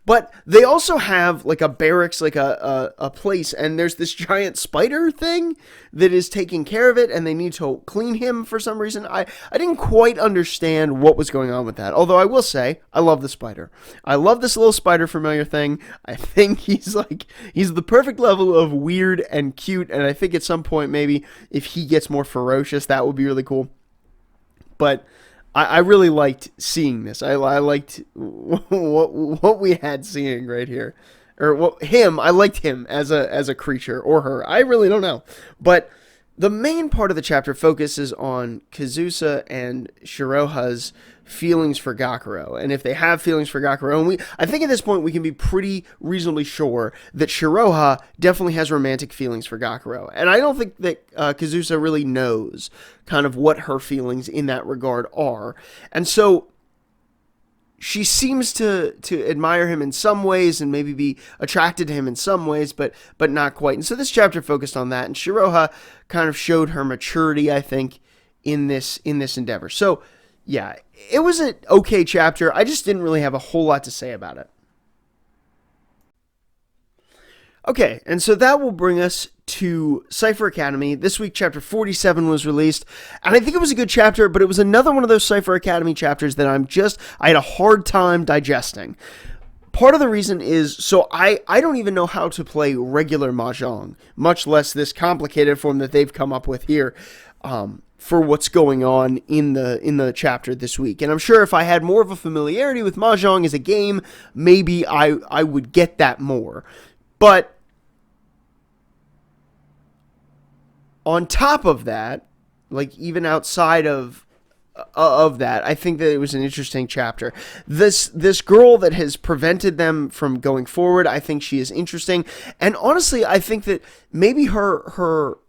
But they also have like a barracks, like a place, and there's this giant spider thing that is taking care of it, and they need to clean him for some reason. I didn't quite understand what was going on with that. Although I will say, I love the spider. I love this little spider familiar thing. I think he's the perfect level of weird and cute, and I think at some point maybe if he gets more ferocious, that would be really cool. But I really liked seeing this. I liked what we had seeing right here. I liked him as a creature, or her. I really don't know. But the main part of the chapter focuses on Kazusa and Shiroha's feelings for Gakuro, and if they have feelings for Gakuro, and I think at this point we can be pretty reasonably sure that Shiroha definitely has romantic feelings for Gakuro, and I don't think that Kazusa really knows kind of what her feelings in that regard are, and so she seems to admire him in some ways and maybe be attracted to him in some ways, but not quite. And so this chapter focused on that, and Shiroha kind of showed her maturity, I think, in this endeavor. So yeah, it was an okay chapter. I just didn't really have a whole lot to say about it. Okay, and so that will bring us to Cipher Academy. This week, chapter 47 was released, and I think it was a good chapter, but it was another one of those Cipher Academy chapters that I had a hard time digesting. Part of the reason is, so I don't even know how to play regular Mahjong, much less this complicated form that they've come up with here. For what's going on in the chapter this week. And I'm sure if I had more of a familiarity with Mahjong as a game, maybe I would get that more. But on top of that, like even outside of that, I think that it was an interesting chapter. This girl that has prevented them from going forward, I think she is interesting. And honestly, I think that maybe her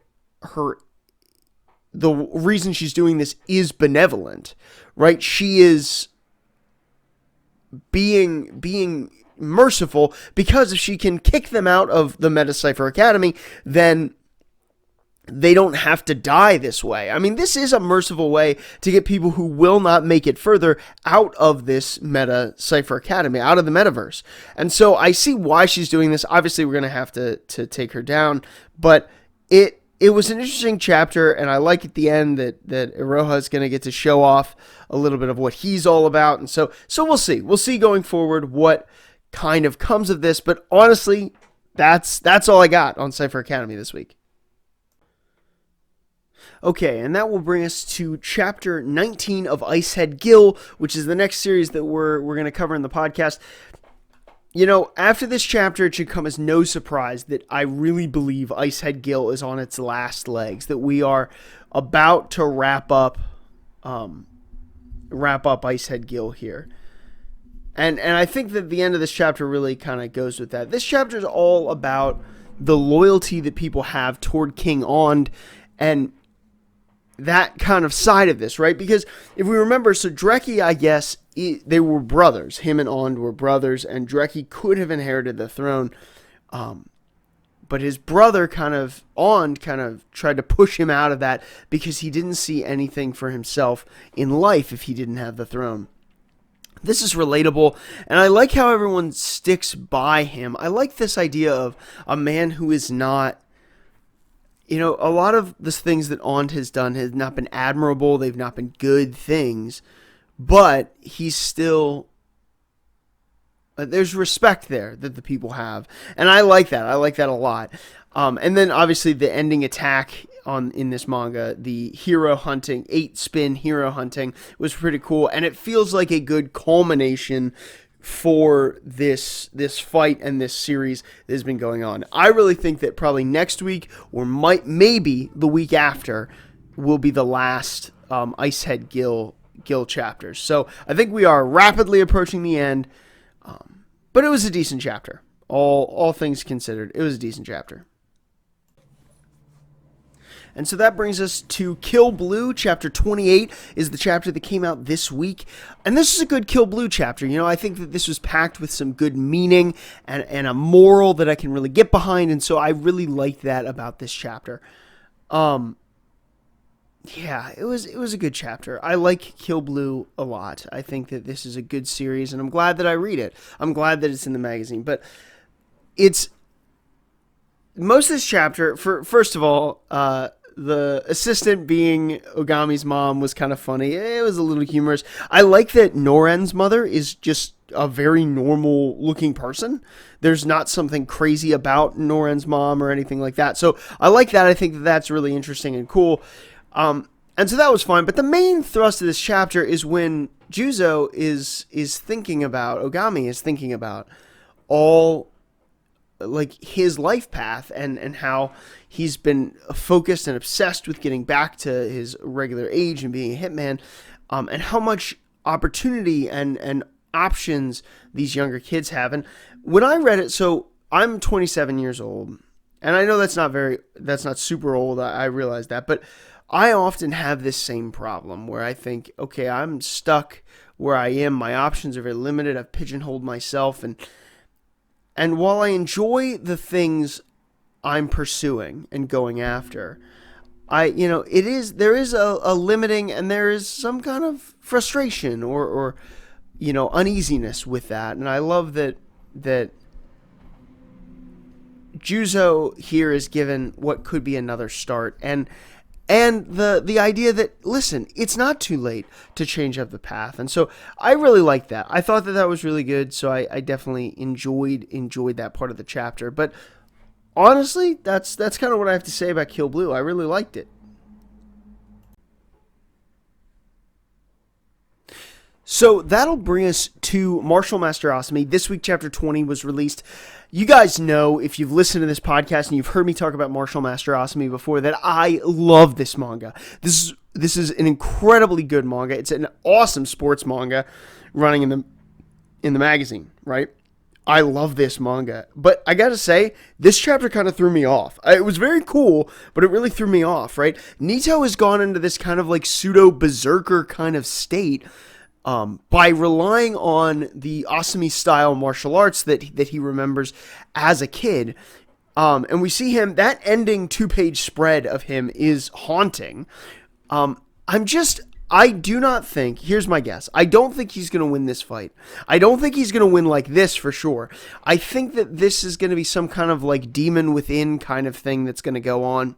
the reason she's doing this is benevolent, right? She is being merciful, because if she can kick them out of the Meta Cipher Academy, then they don't have to die this way. I mean, this is a merciful way to get people who will not make it further out of this Meta Cipher Academy, out of the metaverse. And so I see why she's doing this. Obviously, we're going to have to take her down, but it was an interesting chapter, and I like at the end that Iroha is going to get to show off a little bit of what he's all about, and so we'll see. We'll see going forward what kind of comes of this, but honestly, that's all I got on Cipher Academy this week. Okay, and that will bring us to chapter 19 of Icehead Gill, which is the next series that we're going to cover in the podcast. You know, after this chapter, it should come as no surprise that I really believe Icehead Gill is on its last legs, that we are about to wrap up Icehead Gill here. And I think that the end of this chapter really kind of goes with that. This chapter is all about the loyalty that people have toward King Ond and that kind of side of this, right? Because if we remember, so Dreki, I guess, they were brothers. Him and Ond were brothers, and Dreki could have inherited the throne. But his brother Ond kind of tried to push him out of that because he didn't see anything for himself in life if he didn't have the throne. This is relatable, and I like how everyone sticks by him. I like this idea of a man who is not, you know, a lot of the things that Ond has done have not been admirable, they've not been good things, but he's still, there's respect there that the people have, and I like that a lot. And then obviously the ending attack in this manga, the hero hunting, 8-spin hero hunting, was pretty cool, and it feels like a good culmination for this fight and this series that has been going on. I really think that probably next week or maybe the week after will be the last Icehead Gill chapters. So I think we are rapidly approaching the end, but it was a decent chapter. All things considered, it was a decent chapter. And so that brings us to Kill Blue. Chapter 28 is the chapter that came out this week. And this is a good Kill Blue chapter. You know, I think that this was packed with some good meaning and a moral that I can really get behind. And so I really liked that about this chapter. Yeah, it was a good chapter. I like Kill Blue a lot. I think that this is a good series, and I'm glad that I read it. I'm glad that it's in the magazine. But it's most of this chapter, first of all, the assistant being Ogami's mom was kind of funny. It was a little humorous. I like that Noren's mother is just a very normal looking person. There's not something crazy about Noren's mom or anything like that. So I like that. I think that that's really interesting and cool. And so that was fun. But the main thrust of this chapter is when Juzo is thinking about, Ogami is thinking about all like his life path and how he's been focused and obsessed with getting back to his regular age and being a hitman, and how much opportunity and options these younger kids have. And when I read it, so I'm 27 years old, and I know that's not super old. I realize that, but I often have this same problem where I think, okay, I'm stuck where I am. My options are very limited. I've pigeonholed myself, and while I enjoy the things I'm pursuing and going after, there is a limiting, and there is some kind of frustration or uneasiness with that. And I love that Juzo here is given what could be another start, and the idea that, listen, it's not too late to change up the path. And so I really liked that. I thought that was really good, so I definitely enjoyed that part of the chapter. But honestly, that's kind of what I have to say about Kill Blue. I really liked it. So that'll bring us to Martial Master Asumi. This week, Chapter 20 was released. You guys know, if you've listened to this podcast and you've heard me talk about Martial Master Asumi before, that I love this manga. This is an incredibly good manga. It's an awesome sports manga running in the magazine, right? I love this manga. But I gotta say, this chapter kind of threw me off. It was very cool, but it really threw me off, right? Nito has gone into this kind of like pseudo-berserker kind of state by relying on the Asumi-style martial arts that he remembers as a kid. And we see him, that ending 2-page spread of him is haunting. I do not think, here's my guess, I don't think he's going to win this fight. I don't think he's going to win like this for sure. I think that this is going to be some kind of like demon within kind of thing that's going to go on,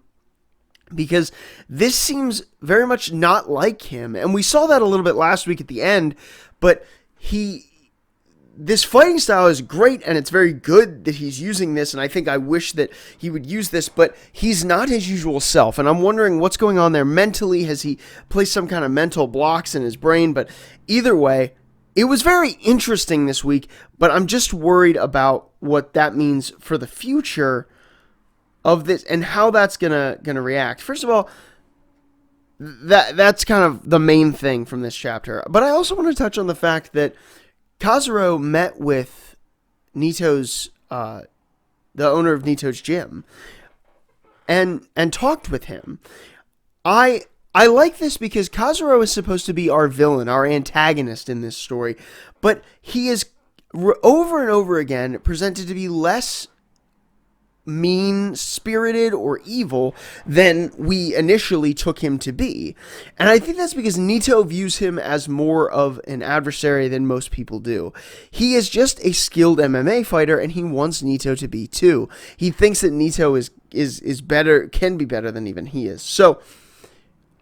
because this seems very much not like him. And we saw that a little bit last week at the end, but this fighting style is great, and it's very good that he's using this, and I wish that he would use this, but he's not his usual self, and I'm wondering what's going on there mentally. Has he placed some kind of mental blocks in his brain? But either way, it was very interesting this week, but I'm just worried about what that means for the future of this and how that's gonna react. First of all, that's kind of the main thing from this chapter, but I also want to touch on the fact that Kazuro met with Nito's, the owner of Nito's gym, and talked with him. I like this because Kazuro is supposed to be our villain, our antagonist in this story, but he is over and over again presented to be less mean-spirited or evil than we initially took him to be. And I think that's because Nito views him as more of an adversary than most people do. He is just a skilled MMA fighter, and he wants Nito to be too. He thinks that Nito is better, can be better than even he is. So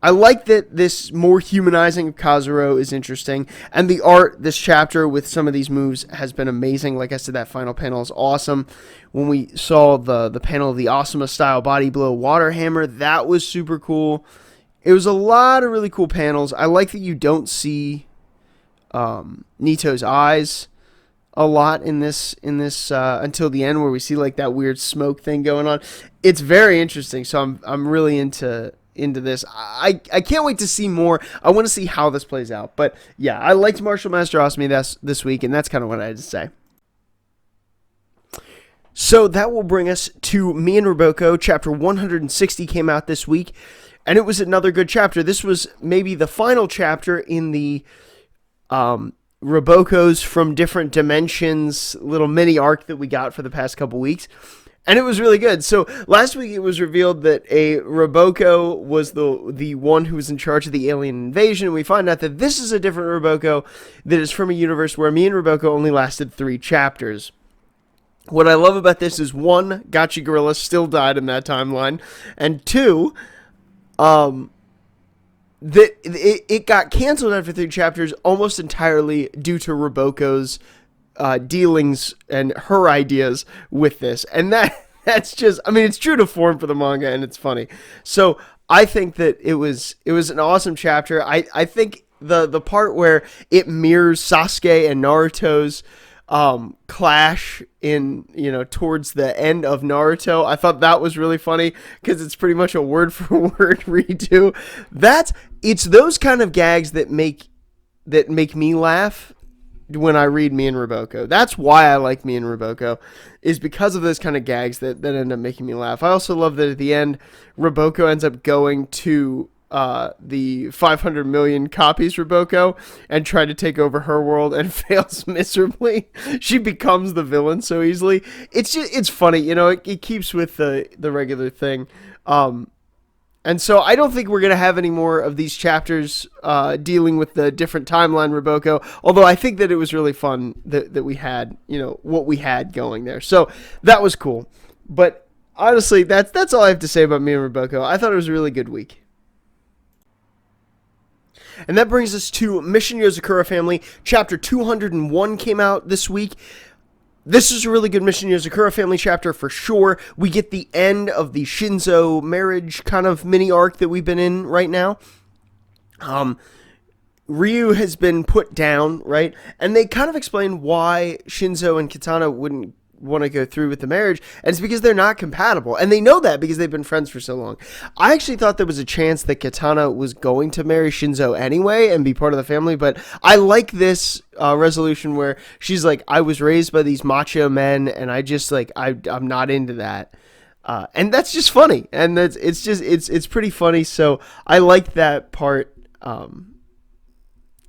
I like that this more humanizing of Kazuro is interesting, and the art this chapter with some of these moves has been amazing. Like I said, that final panel is awesome. When we saw the panel of the Asuma style body blow water hammer, that was super cool. It was a lot of really cool panels. I like that you don't see Nito's eyes a lot in this until the end, where we see like that weird smoke thing going on. It's very interesting. So I'm really into this. I can't wait to see more. I want to see how this plays out. But yeah, I liked Martial Master Asumi this week, and that's kind of what I had to say. So that will bring us to Me and Roboco. Chapter 160 came out this week, and it was another good chapter. This was maybe the final chapter in the Robocos from different dimensions little mini arc that we got for the past couple weeks. And it was really good. So last week it was revealed that a Roboco was the one who was in charge of the alien invasion. And we find out that this is a different Roboco that is from a universe where Me and Roboco only lasted 3 chapters. What I love about this is, 1, Gotchi Gorilla still died in that timeline, and 2, it got canceled after 3 chapters almost entirely due to Roboco's dealings and her ideas with this. And that's just, I mean, it's true to form for the manga, and it's funny. So I think that it was an awesome chapter. I think the part where it mirrors Sasuke and Naruto's clash in, towards the end of Naruto, I thought that was really funny because it's pretty much a word for word redo. It's those kind of gags that make me laugh when I read Me and Roboco. That's why I like Me and Roboco, is because of those kind of gags that end up making me laugh. I also love that at the end, Roboco ends up going to the 500 million copies Roboco and try to take over her world and fails miserably. She becomes the villain so easily. It's funny, it keeps with the regular thing. And so I don't think we're going to have any more of these chapters dealing with the different timeline Roboco, although I think that it was really fun that we had, what we had going there. So that was cool. But honestly, that's all I have to say about Me and Roboco. I thought it was a really good week. And that brings us to Mission Yozakura Family. Chapter 201 came out this week. This is a really good Mission Yozakura Family chapter for sure. We get the end of the Shinzo marriage kind of mini arc that we've been in right now. Ryu has been put down, right? And they kind of explain why Shinzo and Kitana wouldn't want to go through with the marriage, and it's because they're not compatible, and they know that because they've been friends for so long. I actually thought there was a chance that Kitana was going to marry Shinzo anyway and be part of the family, but I like this resolution where she's like, I was raised by these macho men, and I just I'm not into that, and that's just funny, and it's pretty funny. So I like that part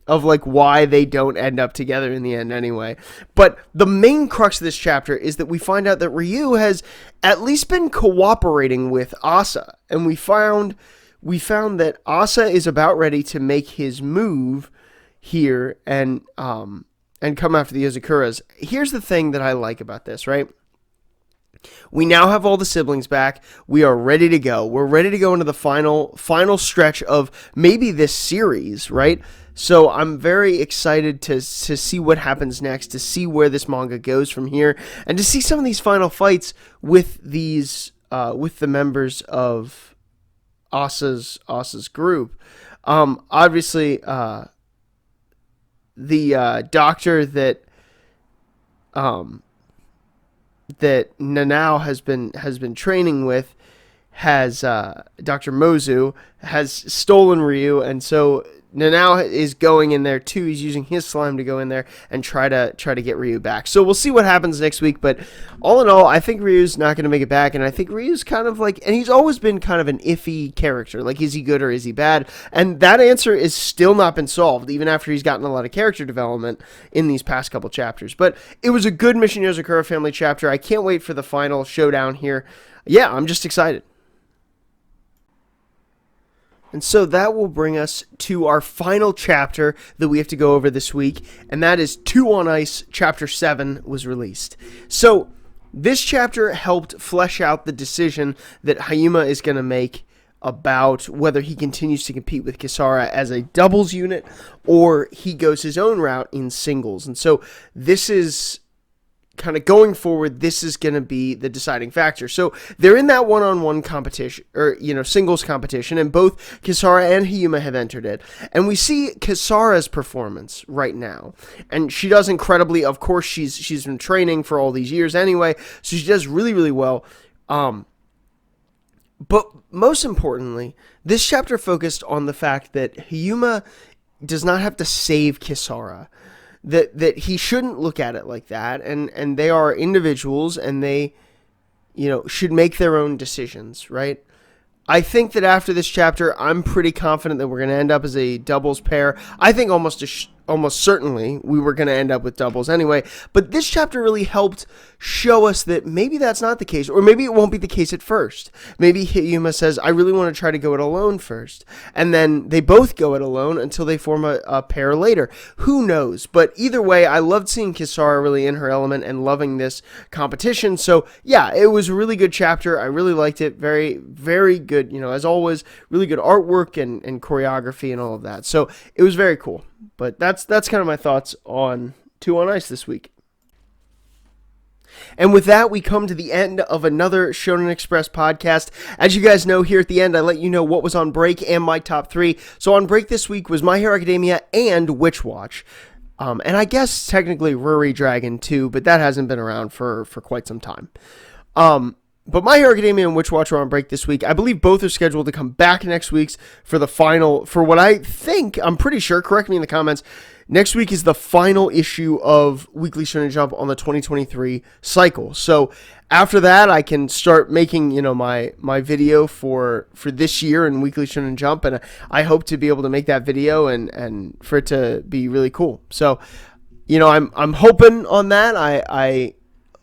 of why they don't end up together in the end anyway. But the main crux of this chapter is that we find out that Ryu has at least been cooperating with Asa, and we found that Asa is about ready to make his move here and come after the Yozakuras. Here's the thing that I like about this, right? We now have all the siblings back. We are ready to go. We're ready to go into the final stretch of maybe this series, right? So I'm very excited to see what happens next, to see where this manga goes from here, and to see some of these final fights with these with the members of Asa's group. Obviously, the doctor that Nanao has been training with has Dr. Mozu has stolen Ryu, and so Nanao is going in there too. He's using his slime to go in there and try to get Ryu back. So we'll see what happens next week, but all in all, I think Ryu's not going to make it back, and I think Ryu's kind of like, and he's always been kind of an iffy character. Like, is he good or is he bad? And that answer is still not been solved, even after he's gotten a lot of character development in these past couple chapters. But it was a good Mission Yozakura family chapter. I can't wait for the final showdown here. Yeah, I'm just excited. And so that will bring us to our final chapter that we have to go over this week, and that is 2 on Ice, Chapter 7 was released. So this chapter helped flesh out the decision that Hayuma is going to make about whether he continues to compete with Kisara as a doubles unit or he goes his own route in singles. And so this is kind of going forward, this is going to be the deciding factor. So they're in that one-on-one competition, or, singles competition, and both Kisara and Hayuma have entered it. And we see Kisara's performance right now. And she does incredibly. Of course, she's been training for all these years anyway, so she does really, really well. But most importantly, this chapter focused on the fact that Hayuma does not have to save Kisara. That he shouldn't look at it like that, and they are individuals, and they, should make their own decisions, right? I think that after this chapter, I'm pretty confident that we're going to end up as a doubles pair. I think almost certainly we were going to end up with doubles anyway. But this chapter really helped show us that maybe that's not the case, or maybe it won't be the case at first. Maybe Hayuma says, I really want to try to go it alone first. And then they both go it alone until they form a pair later. Who knows? But either way, I loved seeing Kisara really in her element and loving this competition. So yeah, it was a really good chapter. I really liked it. Very, very good. As always, really good artwork and choreography and all of that. So it was very cool. But that's kind of my thoughts on 2 on Ice this week. And with that, we come to the end of another Shonen Express podcast. As you guys know, here at the end, I let you know what was on break and my top 3. So on break this week was My Hero Academia and Witch Watch. And I guess technically Ruri Dragon too, but that hasn't been around for quite some time. But My Hero Academia and Witch Watch are on break this week. I believe both are scheduled to come back next week for what I think, I'm pretty sure, correct me in the comments, next week is the final issue of Weekly Shonen Jump on the 2023 cycle. So after that, I can start making, my video for this year in Weekly Shonen Jump, and I hope to be able to make that video and for it to be really cool. So, I'm hoping on that. I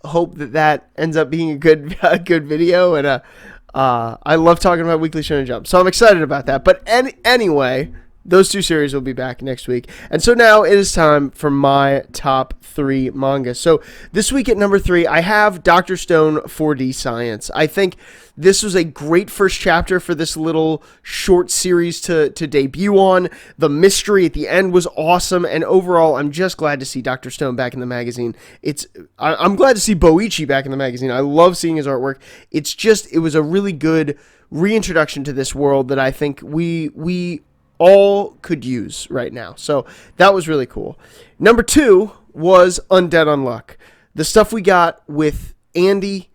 hope that ends up being a good video, and I love talking about Weekly Shonen Jump, so I'm excited about that. But anyway, those 2 series will be back next week, and so now it is time for my top 3 manga. So this week at number 3, I have Dr. Stone 4D Sience. I think this was a great first chapter for this little short series to debut on. The mystery at the end was awesome, and overall, I'm just glad to see Dr. Stone back in the magazine. I'm glad to see Boichi back in the magazine. I love seeing his artwork. It was a really good reintroduction to this world that I think we all could use right now. So that was really cool. Number 2 was Undead Unluck. The stuff we got with Andy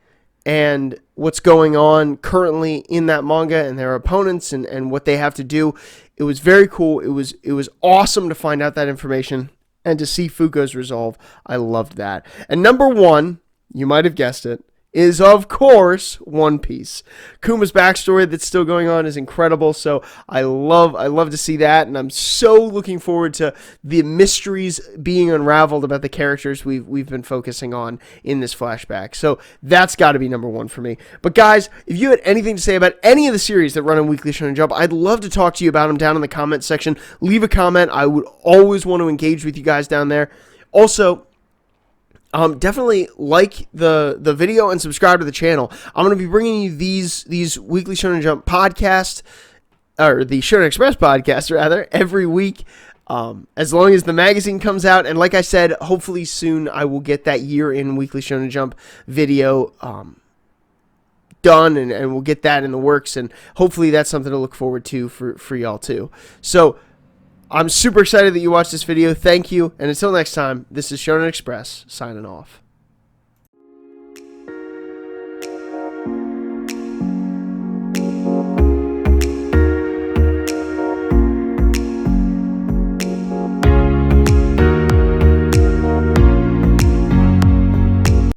and what's going on currently in that manga and their opponents and what they have to do. It was very cool. It was awesome to find out that information and to see Fuko's resolve. I loved that. And number 1, you might have guessed it, is, of course, One Piece. Kuma's backstory that's still going on is incredible, so I love to see that, and I'm so looking forward to the mysteries being unraveled about the characters we've been focusing on in this flashback. So that's got to be number 1 for me. But guys, if you had anything to say about any of the series that run on Weekly Shonen Jump, I'd love to talk to you about them down in the comment section. Leave a comment. I would always want to engage with you guys down there. Also, definitely like the video and subscribe to the channel. I'm going to be bringing you these weekly Shonen Jump podcasts, or the Shonen Express podcast rather, every week, as long as the magazine comes out. And like I said, hopefully soon I will get that year in Weekly Shonen Jump video done, and we'll get that in the works, and hopefully that's something to look forward to for y'all too. So I'm super excited that you watched this video. Thank you, and until next time, this is Shonen Express signing off.